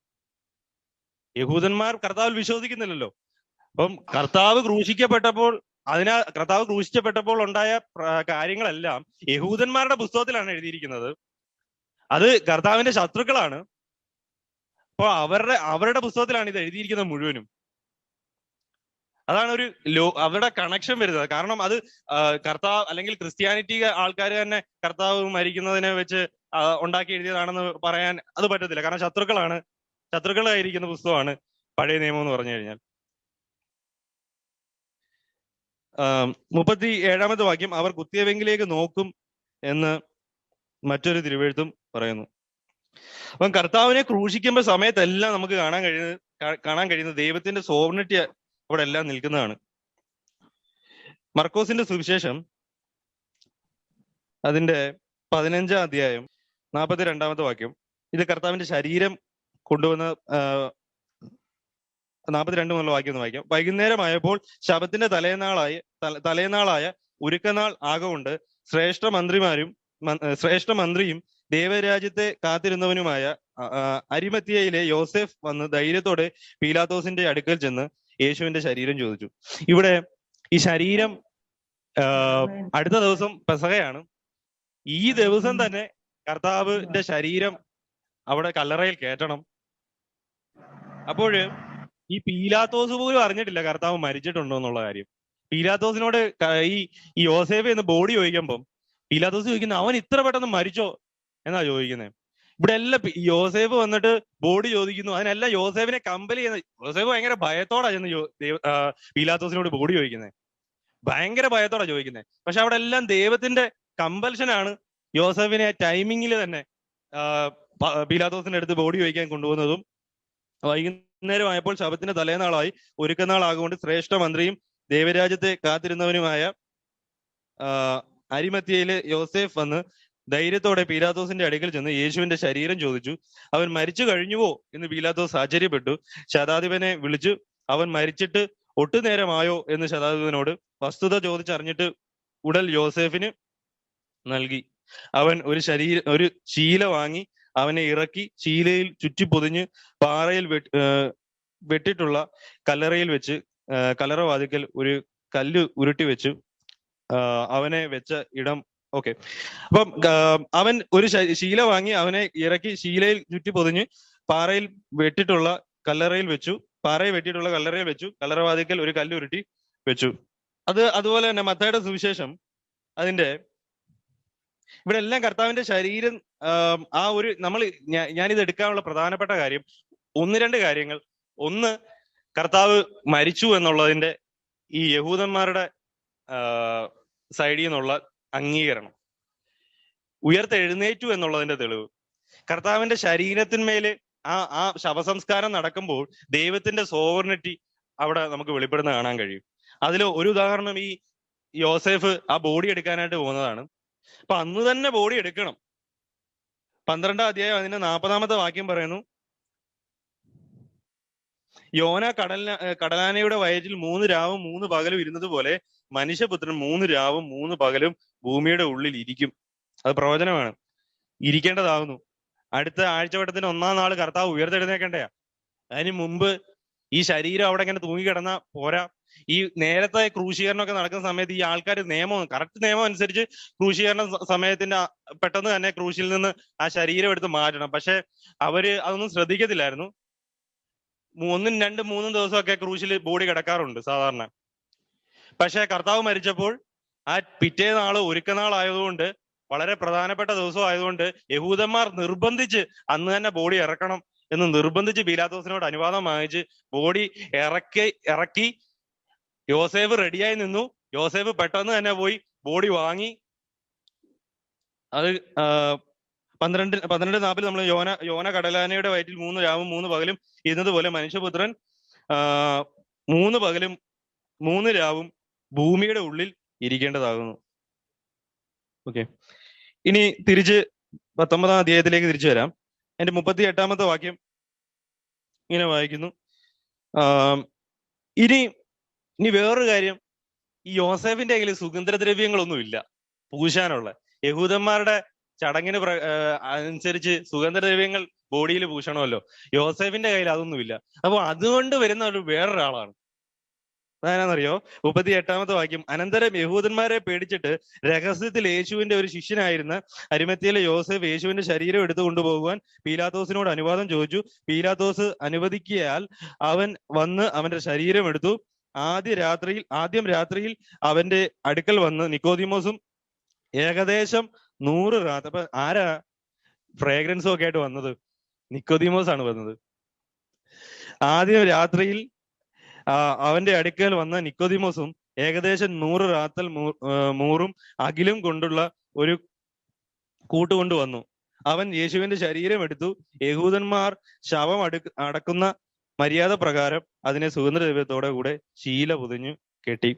അപ്പം കർത്താവ് ക്രൂശിക്കപ്പെട്ടപ്പോൾ ഉണ്ടായ കാര്യങ്ങളെല്ലാം യഹൂദന്മാരുടെ പുസ്തകത്തിലാണ് എഴുതിയിരിക്കുന്നത്. അത് കർത്താവിന്റെ ശത്രുക്കളാണ്. അപ്പൊ അവരുടെ പുസ്തകത്തിലാണ് ഇത് എഴുതിയിരിക്കുന്നത് മുഴുവനും. അതാണ് അവരുടെ കണക്ഷൻ വരുന്നത്. കാരണം അത് കർത്താവ് അല്ലെങ്കിൽ ക്രിസ്ത്യാനിറ്റി ആൾക്കാർ തന്നെ കർത്താവ് മരിക്കുന്നതിനെ വെച്ച് ഉണ്ടാക്കി എഴുതിയതാണെന്ന് പറയാൻ അത് പറ്റത്തില്ല. കാരണം ശത്രുക്കളായിരിക്കുന്ന പുസ്തകമാണ് പഴയ നിയമം എന്ന് പറഞ്ഞു കഴിഞ്ഞാൽ. 37 വാക്യം, അവർ കുത്തിയവെങ്കിലേക്ക് നോക്കും എന്ന് മറ്റൊരു തിരുവെഴുത്തും പറയുന്നു. അപ്പം കർത്താവിനെ ക്രൂശിക്കുമ്പോൾ സമയത്തെല്ലാം നമുക്ക് കാണാൻ കഴിയുന്നത് ദൈവത്തിന്റെ സോവറിറ്റി അവിടെ എല്ലാം നിൽക്കുന്നതാണ്. മർക്കോസിന്റെ സുവിശേഷം അതിന്റെ 15-42 വാക്യം, ഇത് കർത്താവിന്റെ ശരീരം കൊണ്ടുവന്ന 42 മുതലുള്ള വാക്യം ഒന്ന് വായിക്കാം. വൈകുന്നേരമായപ്പോൾ ശബത്തിന്റെ തലേനാളായ ഉരുക്കനാൾ ആകൊണ്ട് ശ്രേഷ്ഠ മന്ത്രിയും ദേവരാജ്യത്തെ കാത്തിരുന്നവനുമായ അരിമത്തിയയിലെ യോസെഫ് വന്ന് ധൈര്യത്തോടെ പീലാത്തോസിന്റെ അടുക്കൽ ചെന്ന് യേശുവിന്റെ ശരീരം ചോദിച്ചു. ഇവിടെ ഈ ശരീരം അടുത്ത ദിവസം പെസഹയാണ്. ഈ ദിവസം തന്നെ കർത്താവിന്റെ ശരീരം അവിടെ കല്ലറയിൽ കയറ്റണം. അപ്പോഴ് ഈ പീലാത്തോസ് പോലും അറിഞ്ഞിട്ടില്ല കർത്താവ് മരിച്ചിട്ടുണ്ടോ എന്നുള്ള കാര്യം. പീലാത്തോസിനോട് ഈ യോസേഫ് എന്ന് ബോഡി ചോദിക്കുമ്പം പീലാത്തോസ് ചോദിക്കുന്നത് അവൻ ഇത്ര പെട്ടെന്ന് മരിച്ചോ എന്നാ ചോദിക്കുന്നത്. ഇവിടെ എല്ലാം യോസേഫ് വന്നിട്ട് ബോഡി ചോദിക്കുന്നു. അതിനെല്ലാം യോസേഫിനെ കമ്പൽ ചെയ്യുന്ന, യോസേഫ് ഭയങ്കര ഭയത്തോടാ ചെന്ന് പീലാത്തോസിനോട് ബോഡി ചോദിക്കുന്നത്. ഭയങ്കര ഭയത്തോടാ ചോദിക്കുന്നത്. പക്ഷെ അവിടെ എല്ലാം ദൈവത്തിന്റെ കമ്പൽഷനാണ് യോസേഫിനെ ടൈമിങ്ങിൽ തന്നെ പീലാത്തോസിന്റെ അടുത്ത് ബോഡി ചോദിക്കാൻ കൊണ്ടുപോകുന്നതും. വൈകുന്നേരമായപ്പോൾ ശബത്തിന്റെ തലേനാളായി ഒരുക്കനാൾ ആകൊണ്ട് ശ്രേഷ്ഠ മന്ത്രിയും ദൈവരാജ്യത്തെ കാത്തിരുന്നവനുമായ അരിമത്തിയയിലെ യോസേഫ് വന്ന് ധൈര്യത്തോടെ പീലാത്തോസിന്റെ അടുക്കൽ ചെന്ന് യേശുവിന്റെ ശരീരം ചോദിച്ചു. അവൻ മരിച്ചു കഴിഞ്ഞുവോ എന്ന് പീലാത്തോസ് ആശ്ചര്യപ്പെട്ടു. ശതാധിപനെ വിളിച്ചു അവൻ മരിച്ചിട്ട് ഒട്ടുനേരമായോ എന്ന് ശതാധിപനോട് വസ്തുത ചോദിച്ചറിഞ്ഞിട്ട് ഉടൽ യോസേഫിന് നൽകി. അവൻ ഒരു ശീല വാങ്ങി അവനെ ഇറക്കി ശീലയിൽ ചുറ്റി പൊതിഞ്ഞ് പാറയിൽ വെട്ടിട്ടുള്ള കല്ലറയിൽ വെച്ച് കല്ലറ വാതിക്കൽ ഒരു കല്ല് ഉരുട്ടി വെച്ചു അവനെ വെച്ച ഇടം. ഓക്കെ, അപ്പം അവൻ ഒരു ശീല വാങ്ങി അവനെ ഇറക്കി ശീലയിൽ ചുറ്റി പൊതിഞ്ഞ് പാറയിൽ വെട്ടിട്ടുള്ള കല്ലറയിൽ വെച്ചു കല്ലറ വാതിക്കൽ ഒരു കല്ല് ഉരുട്ടി വെച്ചു. അതുപോലെ തന്നെ മത്തായിയുടെ സുവിശേഷം അതിന്റെ ഇവിടെ എല്ലാം കർത്താവിന്റെ ശരീരം ആ ഒരു ഞാനിത് എടുക്കാനുള്ള പ്രധാനപ്പെട്ട കാര്യം ഒന്ന് രണ്ട് കാര്യങ്ങൾ. ഒന്ന്, കർത്താവ് മരിച്ചു എന്നുള്ളതിന്റെ ഈ യഹൂദന്മാരുടെ സൈഡിൽ നിന്നുള്ള അംഗീകരണം, ഉയർത്തെഴുന്നേറ്റു എന്നുള്ളതിന്റെ തെളിവ്. കർത്താവിന്റെ ശരീരത്തിന്മേല് ആ ശവസംസ്കാരം നടക്കുമ്പോൾ ദൈവത്തിന്റെ സോവർണിറ്റി അവിടെ നമുക്ക് വെളിപ്പെടുന്ന കാണാൻ കഴിയും. അതിൽ ഒരു ഉദാഹരണം ഈ യോസേഫ് ആ ബോഡി എടുക്കാനായിട്ട് പോകുന്നതാണ്. അപ്പൊ അന്ന് തന്നെ ബോഡി എടുക്കണം. 12-ാം അധ്യായം അതിന്റെ 40-ാമത്തെ വാക്യം പറയുന്നു, യോന കടലാനയുടെ വയറ്റിൽ 3 രാവും 3 പകലും ഇരുന്നത് പോലെ മനുഷ്യപുത്രൻ 3 രാവും 3 പകലും ഭൂമിയുടെ ഉള്ളിൽ ഇരിക്കും. അത് പ്രവചനമാണ്, ഇരിക്കേണ്ടതാകുന്നു. അടുത്ത ആഴ്ചവട്ടത്തിന് 1-ാം നാൾ കർത്താവ് ഉയർത്തെഴുന്നേക്കണ്ടയാ. അതിന് മുമ്പ് ഈ ശരീരം അവിടെ ഇങ്ങനെ തൂങ്ങിക്കിടന്ന പോരാ. ഈ നേരത്തെ ക്രൂശീകരണമൊക്കെ നടക്കുന്ന സമയത്ത് ഈ ആൾക്കാർ കറക്റ്റ് നിയമം അനുസരിച്ച് ക്രൂശീകരണ സമയത്തിന്റെ പെട്ടെന്ന് തന്നെ ക്രൂശിൽ നിന്ന് ആ ശരീരം എടുത്ത് മാറ്റണം. പക്ഷെ അവര് അതൊന്നും ശ്രദ്ധിക്കത്തില്ലായിരുന്നു. 1, 2, 3 ദിവസമൊക്കെ ക്രൂശിൽ ബോഡി കിടക്കാറുണ്ട് സാധാരണ. പക്ഷെ കർത്താവ് മരിച്ചപ്പോൾ ആ പിറ്റേ നാള് ഒരുക്കനാളായതുകൊണ്ട്, വളരെ പ്രധാനപ്പെട്ട ദിവസം ആയതുകൊണ്ട് യഹൂദന്മാർ നിർബന്ധിച്ച് അന്ന് തന്നെ ബോഡി ഇറക്കണം എന്ന് നിർബന്ധിച്ച് പീലാത്തോസിനോട് അനുവാദം വാങ്ങിച്ച് ബോഡി ഇറക്കി യോസേഫ് റെഡിയായി നിന്നു. യോസേഫ് പെട്ടെന്ന് തന്നെ പോയി ബോഡി വാങ്ങി. അത് 12:40 നമ്മൾ യോന കടലാനയുടെ വയറ്റിൽ 3 രാവും 3 പകലും ഇരുന്നത് പോലെ മനുഷ്യപുത്രൻ 3 പകലും 3 രാവും ഭൂമിയുടെ ഉള്ളിൽ ഇരിക്കേണ്ടതാകുന്നു. ഓക്കെ, ഇനി തിരിച്ച് 19-ാം അധ്യായത്തിലേക്ക് തിരിച്ചു വരാം. എന്റെ 38-ാമത്തെ വാക്യം ഇങ്ങനെ വായിക്കുന്നു. ഇനി വേറൊരു കാര്യം, ഈ യോസേഫിന്റെ കയ്യിൽ സുഗന്ധദ്രവ്യങ്ങളൊന്നും ഇല്ല പൂശാനുള്ള. യഹൂദന്മാരുടെ ചടങ്ങിന് അനുസരിച്ച് സുഗന്ധദ്രവ്യങ്ങൾ ബോഡിയിൽ പൂശണമല്ലോ. യോസേഫിന്റെ കയ്യിൽ അതൊന്നുമില്ല. അപ്പൊ അതുകൊണ്ട് വരുന്ന വേറൊരാളാണ്. അതാണെന്നറിയോ? 38-ാമത്തെ വാക്യം, അനന്തരം യഹൂദന്മാരെ പേടിച്ചിട്ട് രഹസ്യത്തിൽ യേശുവിന്റെ ഒരു ശിഷ്യനായിരുന്ന അരിമത്തിയിലെ യോസേഫ് യേശുവിന്റെ ശരീരം എടുത്തു കൊണ്ടുപോകുവാൻ പീലാത്തോസിനോട് അനുവാദം ചോദിച്ചു. പീലാത്തോസ് അനുവദിക്കിയാൽ അവൻ വന്ന് അവന്റെ ശരീരം എടുത്തു. ആദ്യം രാത്രിയിൽ അവന്റെ അടുക്കൽ വന്ന് നിക്കോദിമോസും ഏകദേശം 100 രാത്രി. അപ്പൊ ആരാ ഫ്രേഗ്രൻസും ഒക്കെ ആയിട്ട് വന്നത്? നിക്കോദിമോസ് ആണ് വന്നത്. ആദ്യം രാത്രിയിൽ അവന്റെ അടുക്കൽ വന്ന നിക്കോദിമോസും ഏകദേശം 100 റാത്തൽ മൂറും അകിലും കൊണ്ടുള്ള ഒരു കൂട്ടുകൊണ്ട് വന്നു. അവൻ യേശുവിന്റെ ശരീരം എടുത്തു. യഹൂദന്മാർ ശവം അടക്കുന്ന മര്യാദ പ്രകാരം അതിനെ സുഗന്ധദ്രവ്യത്തോടെ കൂടെ ശീല പൊതിഞ്ഞു കെട്ടി.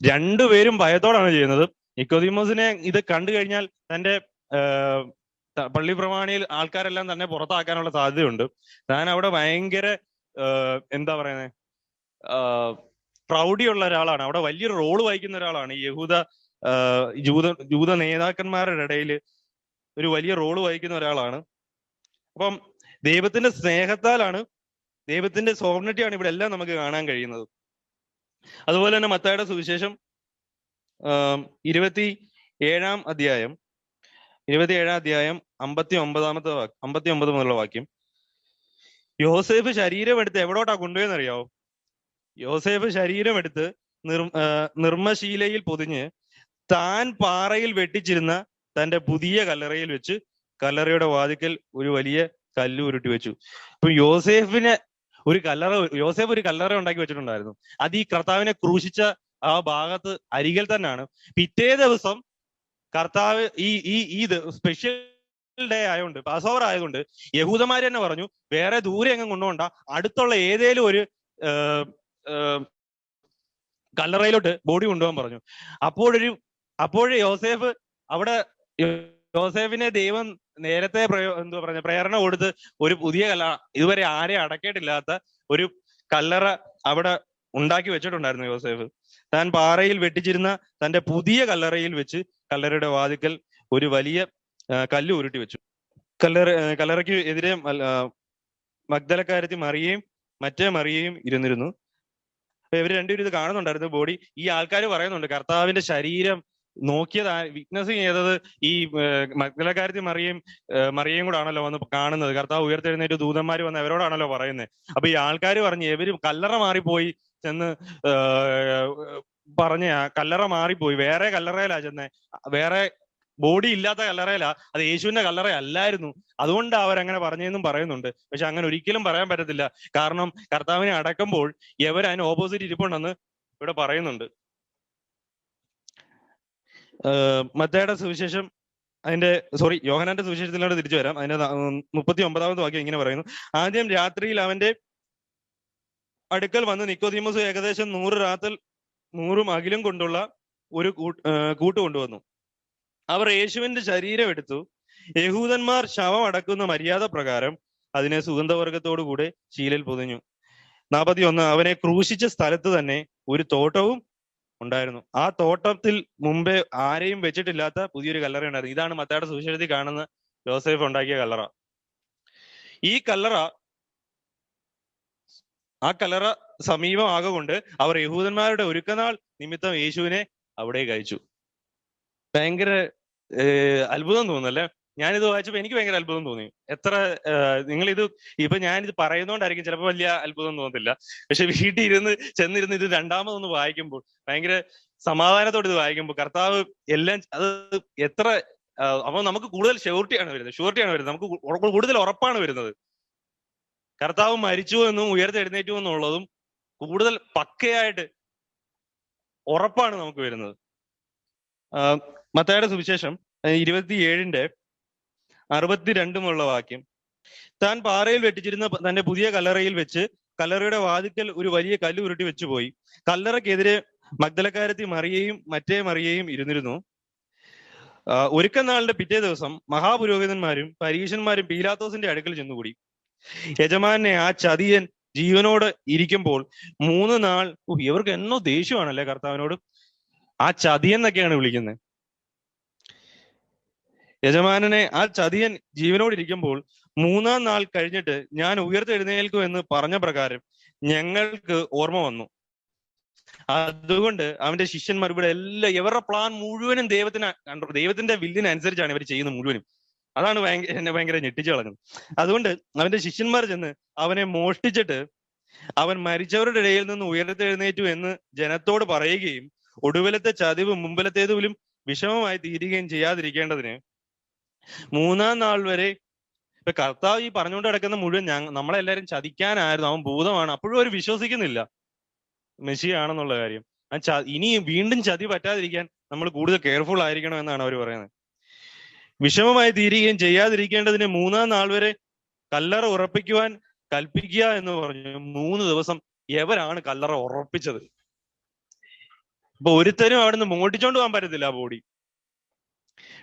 രണ്ടുപേരും ഭയത്തോടാണ് ചെയ്യുന്നത്. നിക്കോദിമോസിനെ ഇത് കണ്ടു കഴിഞ്ഞാൽ തന്റെ പള്ളി പ്രമാണിയിൽ ആൾക്കാരെല്ലാം തന്നെ പുറത്താക്കാനുള്ള സാധ്യതയുണ്ട്. താൻ അവിടെ ഭയങ്കര എന്താ പറയുന്നത്, പ്രൗഢിയുള്ള ഒരാളാണ്, അവിടെ വലിയൊരു റോള് വഹിക്കുന്ന ഒരാളാണ്. ഈ ജൂത നേതാക്കന്മാരുടെ ഇടയിൽ ഒരു വലിയ റോള് വഹിക്കുന്ന ഒരാളാണ്. അപ്പം ദൈവത്തിന്റെ സ്നേഹത്താലാണ്, ദൈവത്തിന്റെ സോവർണിറ്റിയാണ് ഇവിടെ എല്ലാം നമുക്ക് കാണാൻ കഴിയുന്നത്. അതുപോലെ തന്നെ മത്തായിയുടെ സുവിശേഷം 27-ാം അധ്യായം 59 മുതലുള്ള വാക്യം, യോസേഫ് ശരീരം എടുത്ത് എവിടോട്ടാ കൊണ്ടുപോയെന്നറിയാവോ? യോസേഫ് ശരീരം എടുത്ത് നിർമ്മശീലയിൽ പൊതിഞ്ഞ് താൻ പാറയിൽ വെട്ടിച്ചിരുന്ന തന്റെ പുതിയ കല്ലറയിൽ വെച്ച് കല്ലറയുടെ വാതിക്കൽ ഒരു വലിയ കല്ല് ഉരുട്ടി വെച്ചു. അപ്പൊ യോസേഫ് ഒരു കല്ലറ ഉണ്ടാക്കി വെച്ചിട്ടുണ്ടായിരുന്നു. അത് ഈ കർത്താവിനെ ക്രൂശിച്ച ആ ഭാഗത്ത് അരികിൽ തന്നെയാണ്. പിറ്റേ ദിവസം കർത്താവ് ഈ സ്പെഷ്യൽ ഡേ ആയതുകൊണ്ട്, പാസ് ഓവർ ആയതുകൊണ്ട് യഹൂദന്മാര് തന്നെ പറഞ്ഞു, വേറെ ദൂരെ എങ്ങും കൊണ്ടുപോണ്ട, അടുത്തുള്ള ഏതേലും ഒരു കല്ലറയിലോട്ട് ബോഡി കൊണ്ടുപോകാൻ പറഞ്ഞു. അപ്പോഴൊരു അപ്പോഴേ യോസേഫ് അവിടെ യോസേഫിനെ ദൈവം നേരത്തെ എന്തുവാ പറഞ്ഞ പ്രേരണ കൊടുത്ത് ഒരു പുതിയ ഇതുവരെ ആരെയും അടക്കിയിട്ടില്ലാത്ത ഒരു കല്ലറ അവിടെ ഉണ്ടാക്കി വെച്ചിട്ടുണ്ടായിരുന്നു യോസേഫ്. താൻ പാറയിൽ വെട്ടിച്ചിരുന്ന തന്റെ പുതിയ കല്ലറയിൽ വെച്ച് കല്ലറയുടെ വാതിക്കൽ ഒരു വലിയ കല്ല് ഉരുട്ടി വെച്ചു. കല്ലറയ്ക്ക് എതിരെ മഗ്ദലക്കാരത്തി മറിയയും മറ്റേ മറിയയും ഇരുന്നിരുന്നു. അപ്പൊ ഇവർ രണ്ടുപേരും ഇത് കാണുന്നുണ്ടായിരുന്നു ബോഡി. ഈ ആൾക്കാർ പറയുന്നുണ്ട് കർത്താവിന്റെ ശരീരം നോക്കിയത് വിറ്റ്നസ് ചെയ്തത് ഈ മഗ്ദലക്കാരത്തി മറിയയും കൂടെ ആണല്ലോ വന്ന് കാണുന്നത്. കർത്താവ് ഉയർത്തെഴുന്നേറ്റ് ദൂതന്മാർ വന്ന് അവരോടാണല്ലോ പറയുന്നത്. അപ്പൊ ഈ ആൾക്കാർ പറഞ്ഞു ഇവര് കല്ലറ മാറിപ്പോയി ചെന്ന് പറഞ്ഞ കല്ലറ മാറിപ്പോയി, വേറെ കല്ലറയിലാ ചെന്നേ, വേറെ ബോഡി ഇല്ലാത്ത കല്ലറയിലാ, അത് യേശുവിന്റെ കല്ലറ അല്ലായിരുന്നു, അതുകൊണ്ട് അവരങ്ങനെ പറഞ്ഞെന്നും പറയുന്നുണ്ട്. പക്ഷെ അങ്ങനെ ഒരിക്കലും പറയാൻ പറ്റത്തില്ല. കാരണം കർത്താവിനെ അടക്കുമ്പോൾ എവർ അതിന് ഓപ്പോസിറ്റ് ഇരിപ്പുണ്ടെന്ന് ഇവിടെ പറയുന്നുണ്ട്. മത്തായിയുടെ സുവിശേഷം യോഹന്നാന്റെ സുവിശേഷത്തിലോട്ട് തിരിച്ചു വരാം. അതിന്റെ 39ാമത്തെ വാക്യം ഇങ്ങനെ പറയുന്നു: ആദ്യം രാത്രിയിൽ അവന്റെ അടുക്കൽ വന്ന് നിക്കോദീമോസ് ഏകദേശം 100 അകിലും കൊണ്ടുള്ള ഒരു കൂട്ട് കൊണ്ടുവന്നു. അവർ യേശുവിന്റെ ശരീരം എടുത്തു, യഹൂദന്മാർ ശവം അടക്കുന്ന മര്യാദ പ്രകാരം അതിനെ സുഗന്ധവർഗത്തോടു കൂടെ ശീലയിൽ പൊതിഞ്ഞു. 41 അവനെ ക്രൂശിച്ച സ്ഥലത്ത് തന്നെ ഒരു തോട്ടവും ഉണ്ടായിരുന്നു. ആ തോട്ടത്തിൽ മുമ്പേ ആരെയും വെച്ചിട്ടില്ലാത്ത പുതിയൊരു കല്ലറ ഉണ്ടായിരുന്നു. ഇതാണ് മത്തായിയുടെ സുവിശേഷത്തിൽ കാണുന്ന യോസേഫ് ഉണ്ടാക്കിയ കല്ലറ. ആ കല്ലറ സമീപമാകൊണ്ട് അവർ യഹൂദന്മാരുടെ ഒരുക്കനാൾ നിമിത്തം യേശുവിനെ അവിടേക്ക് അയച്ചു. ഭയങ്കര അത്ഭുതം തോന്നുന്നല്ലേ? ഞാനിത് വായിച്ചപ്പോൾ എനിക്ക് ഭയങ്കര അത്ഭുതം തോന്നി. നിങ്ങളിത് ഇപ്പൊ ഞാനിത് പറയുന്നോണ്ടായിരിക്കും ചിലപ്പോൾ വലിയ അത്ഭുതം തോന്നത്തില്ല. പക്ഷെ വീട്ടിൽ ചെന്നിരുന്ന് ഇത് രണ്ടാമതൊന്ന് വായിക്കുമ്പോൾ ഭയങ്കര സമാധാനത്തോടെ ഇത് വായിക്കുമ്പോൾ കർത്താവ് എല്ലാം അത് എത്ര അപ്പൊ നമുക്ക് കൂടുതൽ ഷുവർട്ടിയാണ് വരുന്നത്. നമുക്ക് കൂടുതൽ ഉറപ്പാണ് വരുന്നത്. കർത്താവ് മരിച്ചു എന്നും ഉയർത്തെഴുന്നേറ്റു എന്നുള്ളതും കൂടുതൽ പക്കയായിട്ട് ഉറപ്പാണ് നമുക്ക് വരുന്നത്. മത്തായിയുടെ സുവിശേഷം 27:62 വാക്യം: താൻ പാറയിൽ വെട്ടിച്ചിരുന്ന തന്റെ പുതിയ കല്ലറയിൽ വെച്ച് കല്ലറയുടെ വാതിക്കൽ ഒരു വലിയ കല്ല് ഉരുട്ടി വെച്ചുപോയി. കല്ലറയ്ക്കെതിരെ മഗ്ദലക്കാരത്തി മറിയയും മറ്റേ മറിയയും ഇരുന്നിരുന്നു. ഒരുക്കനാളിന്റെ പിറ്റേ ദിവസം മഹാപുരോഹിതന്മാരും പരീശന്മാരും പീലാത്തോസിന്റെ അടുക്കൽ ചെന്നുകൂടി. യജമാനെ ആ ചതിയൻ ജീവനോട് ഇരിക്കുമ്പോൾ 3 നാൾ ഇവർക്ക് എന്നോ ദേഷ്യമാണല്ലേ കർത്താവിനോട്. ആ ചതിയൻ എന്നൊക്കെയാണ് വിളിക്കുന്നത്. യജമാനനെ ആ ചതിയൻ ജീവനോടിരിക്കുമ്പോൾ 3-ാം നാൾ കഴിഞ്ഞിട്ട് ഞാൻ ഉയർത്തെഴുന്നേൽക്കും എന്ന് പറഞ്ഞ പ്രകാരം ഞങ്ങൾക്ക് ഓർമ്മ വന്നു. അതുകൊണ്ട് അവന്റെ ശിഷ്യന്മാർ ഇവിടെ ഇവരുടെ പ്ലാൻ മുഴുവനും ദൈവത്തിന്റെ വില്ലിനനുസരിച്ചാണ് ഇവർ ചെയ്യുന്നത് മുഴുവനും. അതാണ് എന്നെ ഭയങ്കര ഞെട്ടിച്ചു കളഞ്ഞത്. അതുകൊണ്ട് അവന്റെ ശിഷ്യന്മാർ ചെന്ന് അവനെ മോഷ്ടിച്ചിട്ട് അവൻ മരിച്ചവരുടെ ഇടയിൽ നിന്ന് ഉയർത്തെഴുന്നേറ്റു എന്ന് ജനത്തോട് പറയുകയും ഒടുവിലത്തെ ചതിവ് മുമ്പിലത്തേതുപോലും വിഷമമായി തീരുകയും ചെയ്യാതിരിക്കേണ്ടതിന് 3-ാം നാൾ വരെ ഇപ്പൊ കർത്താവ് ഈ പറഞ്ഞുകൊണ്ട് കിടക്കുന്ന മുഴുവൻ നമ്മളെല്ലാരും ചതിക്കാനായിരുന്നു, അവൻ ഭൂതമാണ്, അപ്പോഴും അവർ വിശ്വസിക്കുന്നില്ല മെസ്സിയാണെന്നുള്ള കാര്യം. ഇനി വീണ്ടും ചതി പറ്റാതിരിക്കാൻ നമ്മൾ കൂടുതൽ കെയർഫുൾ ആയിരിക്കണം എന്നാണ് അവർ പറയുന്നത്. വിഷമമായി തീരുകയും ചെയ്യാതിരിക്കേണ്ടതിന് 3-ാം നാൾ വരെ കല്ലറ ഉറപ്പിക്കുവാൻ കൽപ്പിക്കുക എന്ന് പറഞ്ഞു. 3 ദിവസം എവരാണ് കല്ലറ ഉറപ്പിച്ചത്? ഇപ്പൊ ഒരുത്തരും അവിടുന്ന് മോട്ടിച്ചോണ്ട് പോകാൻ പറ്റത്തില്ല ആ ബോഡി.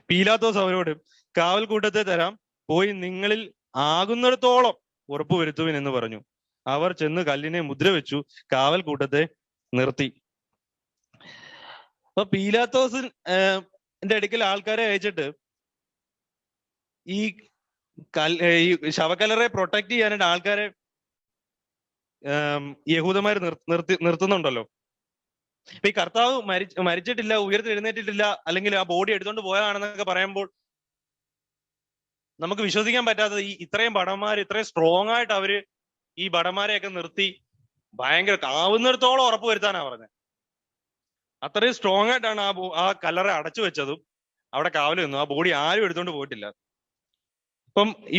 പീലാത്തോസ് അവരോട് കാവൽക്കൂട്ടത്തെ തരാം, പോയി നിങ്ങളിൽ ആകുന്നിടത്തോളം ഉറപ്പ് വരുത്തുവിൻ എന്ന് പറഞ്ഞു. അവർ ചെന്ന് കല്ലിനെ മുദ്ര വെച്ചു കാവൽക്കൂട്ടത്തെ നിർത്തി. അപ്പൊ പീലാത്തോസിന്റെ അടുക്കൽ ആൾക്കാരെ അയച്ചിട്ട് ഈ ശവക്കല്ലറെ പ്രൊട്ടക്ട് ചെയ്യാനായിട്ട് ആൾക്കാരെ യഹൂദന്മാർ നിർത്തുന്നുണ്ടല്ലോ. ഇപ്പൊ ഈ കർത്താവ് മരിച്ചിട്ടില്ല, ഉയർത്തെഴുന്നേറ്റിട്ടില്ല, അല്ലെങ്കിൽ ആ ബോഡി എടുത്തോണ്ട് പോയതാണെന്നൊക്കെ പറയുമ്പോൾ നമുക്ക് വിശ്വസിക്കാൻ പറ്റാത്തത് ഇത്രയും ഭടന്മാർ ഇത്രയും സ്ട്രോങ് ആയിട്ട് അവര് ഈ ഭടന്മാരെയൊക്കെ നിർത്തി ഭയങ്കര ആവുന്നിടത്തോളം ഉറപ്പ് വരുത്താനാ പറഞ്ഞത്. അത്രയും സ്ട്രോങ് ആയിട്ടാണ് ആ കല്ലറ അടച്ചു വെച്ചതും അവിടെ കാവൽ നിന്നു. ആ ബോഡി ആരും എടുത്തോണ്ട് പോയിട്ടില്ല. ഇപ്പം ഈ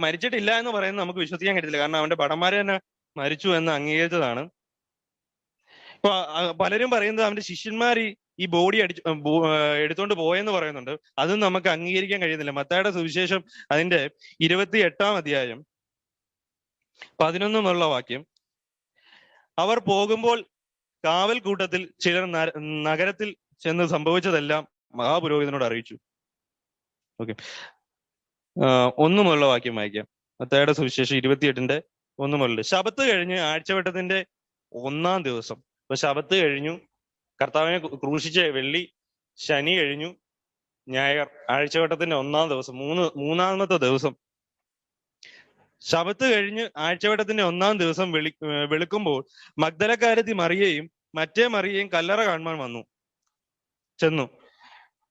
മരിച്ചിട്ടില്ല എന്ന് പറയുന്നത് നമുക്ക് വിശ്വസിക്കാൻ കഴിയത്തില്ല. കാരണം അവന്റെ ഭടന്മാരെ തന്നെ മരിച്ചു എന്ന് അംഗീകരിച്ചതാണ്. ഇപ്പൊ പലരും പറയുന്നത് അവന്റെ ശിഷ്യന്മാർ ഈ ബോഡി എടുത്തോണ്ട് പോയെന്ന് പറയുന്നുണ്ട്. അതും നമുക്ക് അംഗീകരിക്കാൻ കഴിയുന്നില്ല. മത്തായിയുടെ സുവിശേഷം അതിന്റെ 28-ാം അധ്യായം 11 വാക്യം: അവർ പോകുമ്പോൾ കാവൽ കൂട്ടത്തിൽ ചിലർ നഗരത്തിൽ ചെന്ന് സംഭവിച്ചതെല്ലാം മഹാപുരോഹിതനോട് അറിയിച്ചു. ഓക്കെ, 1 മുതലുള്ള വാക്യം വായിക്കാം. മത്തായിയുടെ സുവിശേഷം 28 1 മുതൽ. ശബത്ത് കഴിഞ്ഞ് ആഴ്ചവട്ടത്തിന്റെ 1-ാം ദിവസം. അപ്പൊ ശബത്ത് കഴിഞ്ഞു, കർത്താവിനെ ക്രൂശിച്ച വെള്ളി, ശനി കഴിഞ്ഞു, ഞായർ, ആഴ്ചവട്ടത്തിന്റെ 1-ാം ദിവസം, മൂന്നാമത്തെ ദിവസം. ശബത്ത് കഴിഞ്ഞ് ആഴ്ചവട്ടത്തിന്റെ 1-ാം ദിവസം വെളുക്കുമ്പോൾ മഗ്ദലക്കാരത്തി മറിയയും മറ്റേ മറിയയും കല്ലറ കാണുവാൻ ചെന്നു.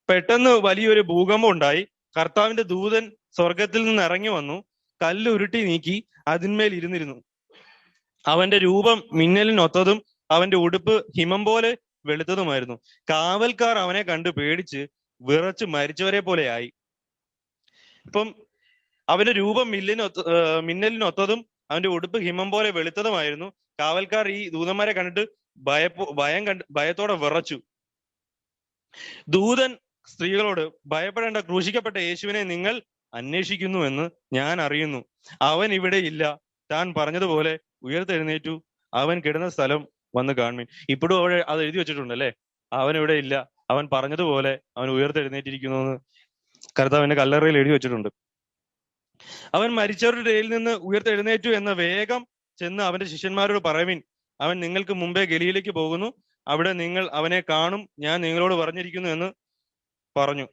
പെട്ടെന്ന് വലിയൊരു ഭൂകമ്പം ഉണ്ടായി. കർത്താവിന്റെ ദൂതൻ സ്വർഗത്തിൽ നിന്ന് ഇറങ്ങി വന്നു, കല്ല് ഉരുട്ടി നീക്കി അതിന്മേൽ ഇരുന്നിരുന്നു. അവന്റെ രൂപം മിന്നലിനൊത്തതും അവന്റെ ഉടുപ്പ് ഹിമം പോലെ വെളുത്തതുമായിരുന്നു. കാവൽക്കാർ അവനെ കണ്ട് പേടിച്ച് വിറച്ച് മരിച്ചവരെ പോലെ ആയി. ഇപ്പം അവന്റെ രൂപം മിന്നലിനൊത്തതും അവന്റെ ഉടുപ്പ് ഹിമം പോലെ വെളുത്തതുമായിരുന്നു. കാവൽക്കാർ ഈ ദൂതന്മാരെ കണ്ടിട്ട് ഭയത്തോടെ വിറച്ചു. ദൂതൻ സ്ത്രീകളോട്, ഭയപ്പെടേണ്ട, ക്രൂശിക്കപ്പെട്ട യേശുവിനെ നിങ്ങൾ അന്വേഷിക്കുന്നുവെന്ന് ഞാൻ അറിയുന്നു. അവൻ ഇവിടെ ഇല്ല. താൻ പറഞ്ഞതുപോലെ ഉയർത്തെഴുന്നേറ്റു. അവൻ കിടന്ന സ്ഥലം വന്ന് കാണുവിൻ. ഇപ്പോഴും അവിടെ അത് എഴുതി വെച്ചിട്ടുണ്ട് അല്ലെ, അവൻ ഇവിടെ ഇല്ല, അവൻ പറഞ്ഞതുപോലെ അവൻ ഉയർത്തെഴുന്നേറ്റിരിക്കുന്നു എന്ന് കർത്താവിന്റെ കല്ലറയിൽ എഴുതി വെച്ചിട്ടുണ്ട്. അവൻ മരിച്ചവരുടെ ഇടയിൽ നിന്ന് ഉയർത്തെഴുന്നേറ്റു എന്ന വേഗം ചെന്ന് അവന്റെ ശിഷ്യന്മാരോട് പറവിൻ. അവൻ നിങ്ങൾക്ക് മുമ്പേ ഗലീലയ്ക്ക് പോകുന്നു, അവിടെ നിങ്ങൾ അവനെ കാണും. ഞാൻ നിങ്ങളോട് പറഞ്ഞിരിക്കുന്നു എന്ന് പറഞ്ഞു.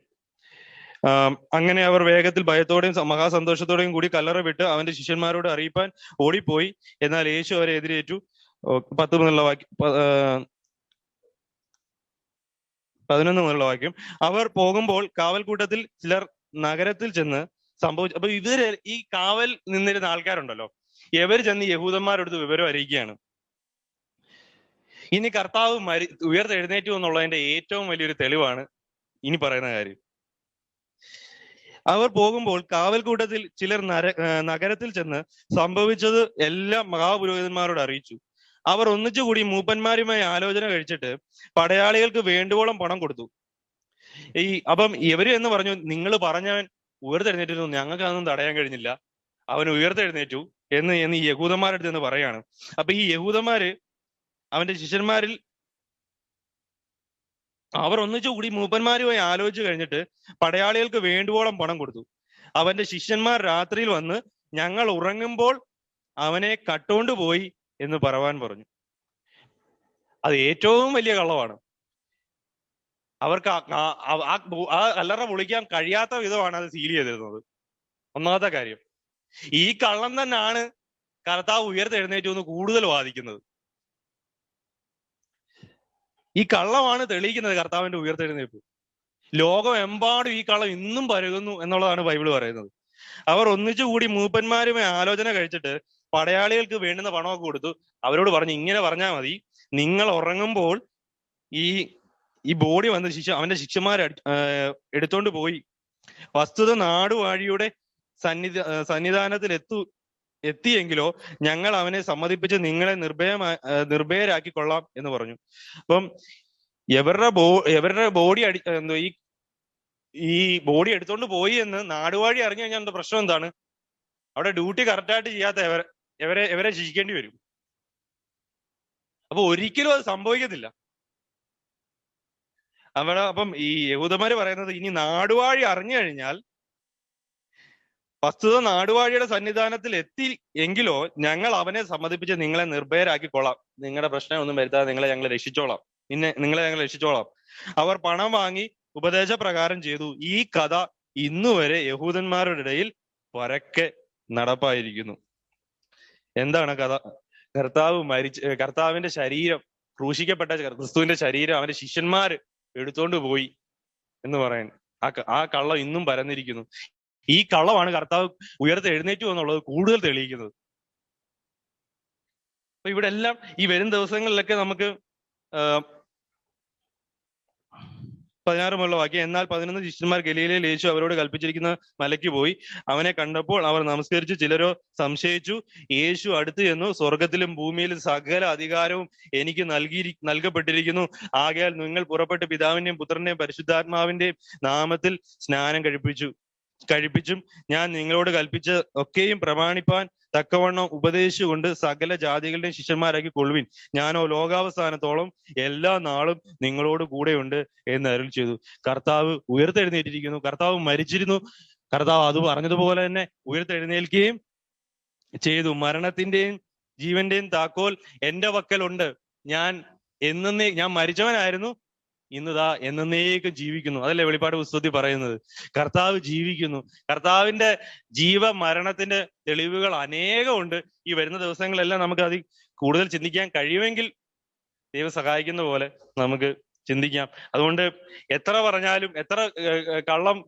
അങ്ങനെ അവർ വേഗത്തിൽ ഭയത്തോടെയും മഹാസന്തോഷത്തോടെയും കൂടി കല്ലറ വിട്ട് അവന്റെ ശിഷ്യന്മാരോട് അറിയിപ്പാൻ ഓടിപ്പോയി. എന്നാൽ യേശു അവരെ എതിരേറ്റു. 10 മുതലുള്ള വാക്യം, 11 മുതലുള്ള വാക്യം. അവർ പോകുമ്പോൾ കാവൽക്കൂട്ടത്തിൽ ചിലർ നഗരത്തിൽ ചെന്ന് സംഭവിച്ചു. അപ്പൊ ഇവര് ഈ കാവൽ നിന്നിരുന്ന ആൾക്കാരുണ്ടല്ലോ, ഇവർ ചെന്ന് യഹൂദന്മാരെടുത്ത് വിവരം അറിയിക്കുകയാണ്. ഇനി കർത്താവ് ഉയർത്തെഴുന്നേറ്റു എന്നുള്ളതിന്റെ ഏറ്റവും വലിയൊരു തെളിവാണ് ഇനി പറയുന്ന കാര്യം. അവർ പോകുമ്പോൾ കാവൽക്കൂട്ടത്തിൽ ചിലർ നഗരത്തിൽ ചെന്ന് സംഭവിച്ചത് എല്ലാം മഹാപുരോഹിതന്മാരോട് അറിയിച്ചു. അവർ ഒന്നിച്ചുകൂടി മൂപ്പന്മാരുമായി ആലോചന കഴിച്ചിട്ട് പടയാളികൾക്ക് വേണ്ടുവോളം പണം കൊടുത്തു. അപ്പം ഇവര് എന്ന് പറഞ്ഞു, നിങ്ങൾ പറഞ്ഞവൻ ഉയർത്തെഴുന്നേറ്റു, ഞങ്ങൾക്ക് അതൊന്നും തടയാൻ കഴിഞ്ഞില്ല, അവൻ ഉയർത്തെഴുന്നേറ്റു എന്ന് ഈ യഹൂദന്മാരുടെ അടുത്ത് എന്ന് പറയാണ്. അപ്പൊ ഈ യഹൂദന്മാര് അവന്റെ ശിഷ്യന്മാരിൽ അവർ ഒന്നിച്ചുകൂടി മൂപ്പന്മാരുമായി ആലോചിച്ച് കഴിഞ്ഞിട്ട് പടയാളികൾക്ക് വേണ്ടുവോളം പണം കൊടുത്തു. അവന്റെ ശിഷ്യന്മാർ രാത്രിയിൽ വന്ന് ഞങ്ങൾ ഉറങ്ങുമ്പോൾ അവനെ കട്ടോണ്ട് പോയി എന്ന് പറവാൻ പറഞ്ഞു. അത് ഏറ്റവും വലിയ കള്ളമാണ്. അവർക്ക് ആ കല്ലറ പൊളിക്കാൻ കഴിയാത്ത വിധമാണ് അത് സീൽ ചെയ്തിരുന്നത്. ഒന്നാമത്തെ കാര്യം, ഈ കള്ളം തന്നെയാണ് കർത്താവ് ഉയർത്തെഴുന്നേറ്റു എന്ന് കൂടുതൽ വാദിക്കുന്നത്. ഈ കള്ളമാണ് തെളിയിക്കുന്നത് കർത്താവിന്റെ ഉയർത്തെഴുന്നേൽപ്പ്. ലോകമെമ്പാടും ഈ കള്ളം ഇന്നും പരകുന്നു എന്നുള്ളതാണ് ബൈബിൾ പറയുന്നത്. അവർ ഒന്നിച്ചുകൂടി മൂപ്പന്മാരുമായി ആലോചന കഴിച്ചിട്ട് പടയാളികൾക്ക് വേണ്ടുന്ന പണമൊക്കെ കൊടുത്തു. അവരോട് പറഞ്ഞു, ഇങ്ങനെ പറഞ്ഞാൽ മതി, നിങ്ങൾ ഉറങ്ങുമ്പോൾ ഈ ബോഡി വന്ന് അവന്റെ ശിഷ്യന്മാർ എടുത്തോണ്ട് പോയി. വസ്തുത നാടുവാഴിയുടെ സന്നിധാനത്തിൽ എത്തിയെങ്കിലോ ഞങ്ങൾ അവനെ സമ്മതിപ്പിച്ച് നിങ്ങളെ നിർഭയരാക്കിക്കൊള്ളാം എന്ന് പറഞ്ഞു. അപ്പം എവരുടെ ബോഡി ഈ ബോഡി എടുത്തോണ്ട് പോയി എന്ന് നാടുവാഴി അറിഞ്ഞു കഴിഞ്ഞാൽ എന്താ പ്രശ്നം? എന്താണ്? അവിടെ ഡ്യൂട്ടി കറക്റ്റായിട്ട് ചെയ്യാത്ത എവരെ ശിക്ഷിക്കേണ്ടി വരും. അപ്പൊ ഒരിക്കലും അത് സംഭവിക്കത്തില്ല. അപ്പം ഈ യഹൂദന്മാര് പറയുന്നത്, ഇനി നാടുവാഴി അറിഞ്ഞു കഴിഞ്ഞാൽ, വസ്തുത നാടുവാഴിയുടെ സന്നിധാനത്തിൽ എത്തി എങ്കിലോ ഞങ്ങൾ അവനെ സമ്മതിപ്പിച്ച് നിങ്ങളെ നിർഭയരാക്കിക്കൊള്ളാം, നിങ്ങളുടെ പ്രശ്നം ഒന്നും വരുത്താതെ ഞങ്ങൾ രക്ഷിച്ചോളാം. അവർ പണം വാങ്ങി ഉപദേശപ്രകാരം ചെയ്തു. ഈ കഥ ഇന്നുവരെ യഹൂദന്മാരുടെ ഇടയിൽ പരക്കെ നടപ്പായിരിക്കുന്നു. എന്താണ് കഥ? കർത്താവിന്റെ ശരീരം, ക്രൂശിക്കപ്പെട്ട ക്രിസ്തുവിന്റെ ശരീരം അവന്റെ ശിഷ്യന്മാര് എടുത്തോണ്ട് പോയി എന്ന് പറയാൻ ആ കള്ളം ഇന്നും പരന്നിരിക്കുന്നു. ഈ കള്ളമാണ് കർത്താവ് ഉയർത്തെഴുന്നേറ്റു എന്നുള്ളത് കൂടുതൽ തെളിയിക്കുന്നത്. അപ്പൊ ഇവിടെ എല്ലാം ഈ വരും ദിവസങ്ങളിലൊക്കെ നമുക്ക് 16 മുതലുള്ള വാക്യം. എന്നാൽ 11 ശിഷ്യന്മാർ ഗലീലയിൽ യേശു അവരോട് കൽപ്പിച്ചിരിക്കുന്ന മലയ്ക്ക് പോയി. അവനെ കണ്ടപ്പോൾ അവർ നമസ്കരിച്ചു. ചിലരോ സംശയിച്ചു. യേശു അടുത്ത് ചെന്നു, സ്വർഗത്തിലും ഭൂമിയിലും സകല അധികാരവും എനിക്ക് നൽകപ്പെട്ടിരിക്കുന്നു. ആകയാൽ നിങ്ങൾ പുറപ്പെട്ട് പിതാവിന്റെയും പുത്രന്റെയും പരിശുദ്ധാത്മാവിന്റെയും നാമത്തിൽ സ്നാനം കഴിപ്പിച്ചു. കഴിപ്പിച്ചും ഞാൻ നിങ്ങളോട് കൽപ്പിച്ച ഒക്കെയും പ്രമാണിപ്പാൻ തക്കവണ്ണം ഉപദേശിച്ചുകൊണ്ട് സകല ജാതികളുടെയും ശിഷ്യന്മാരാക്കി കൊള്ളുവിൻ. ഞാനോ ലോകാവസാനത്തോളം എല്ലാ നാളും നിങ്ങളോട് കൂടെയുണ്ട് എന്ന് അരുൾ ചെയ്തു. കർത്താവ് ഉയർത്തെഴുന്നേറ്റിരിക്കുന്നു. കർത്താവ് മരിച്ചിരുന്നു. കർത്താവ് അത് പറഞ്ഞതുപോലെ തന്നെ ഉയർത്തെഴുന്നേൽക്കുകയും ചെയ്തു. മരണത്തിന്റെയും ജീവന്റെയും താക്കോൽ എന്റെ പക്കലുണ്ട്. ഞാൻ ഞാൻ മരിച്ചവനായിരുന്നു, ഇന്നിതാ എന്നേക്കും ജീവിക്കുന്നു. അതല്ലേ വെളിപ്പാട് പുസ്തകത്തിൽ പറയുന്നത്. കർത്താവ് ജീവിക്കുന്നു. കർത്താവിന്റെ മരണത്തിന്റെ തെളിവുകൾ അനേകമുണ്ട്. ഈ വരുന്ന ദിവസങ്ങളെല്ലാം നമുക്ക് അതിൽ കൂടുതൽ ചിന്തിക്കാൻ കഴിയുമെങ്കിൽ ദൈവം സഹായിക്കുന്ന പോലെ നമുക്ക് ചിന്തിക്കാം. അതുകൊണ്ട് എത്ര പറഞ്ഞാലും, എത്ര കള്ളം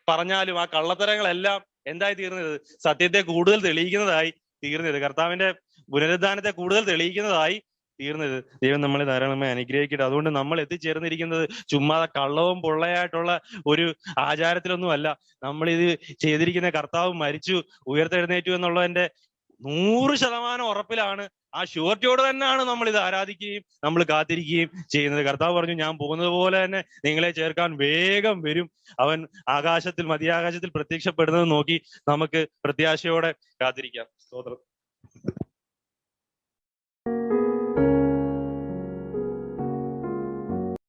പറഞ്ഞാലും ആ കള്ളത്തരങ്ങളെല്ലാം എന്തായി തീർന്നത്? സത്യത്തെ കൂടുതൽ തെളിയിക്കുന്നതായി തീർന്നത്. കർത്താവിന്റെ പുനരുദ്ധാനത്തെ കൂടുതൽ തെളിയിക്കുന്നതായി തീർന്നത്. ദൈവം നമ്മളെ ധാരാളമായി അനുഗ്രഹിക്കട്ടെ. അതുകൊണ്ട് നമ്മൾ എത്തിച്ചേർന്നിരിക്കുന്നത് ചുമ്മാ കള്ളവും പൊള്ളയായിട്ടുള്ള ഒരു ആചാരത്തിലൊന്നും അല്ല. നമ്മൾ ഇത് ചെയ്തിരിക്കുന്ന കർത്താവ് മരിച്ചു ഉയർത്തെഴുന്നേറ്റു എന്നുള്ളതിന്റെ 100% ഉറപ്പിലാണ്. ആ ഷുവർട്ടിയോട് തന്നെയാണ് നമ്മൾ ഇത് ആരാധിക്കുകയും നമ്മൾ കാത്തിരിക്കുകയും ചെയ്യുന്നത്. കർത്താവ് പറഞ്ഞു, ഞാൻ പോകുന്നത് പോലെ തന്നെ നിങ്ങളെ ചേർക്കാൻ വേഗം വരും. അവൻ മധ്യാകാശത്തിൽ പ്രത്യക്ഷപ്പെടുന്നത് നോക്കി നമുക്ക് പ്രത്യാശയോടെ കാത്തിരിക്കാം. സ്തോത്രം.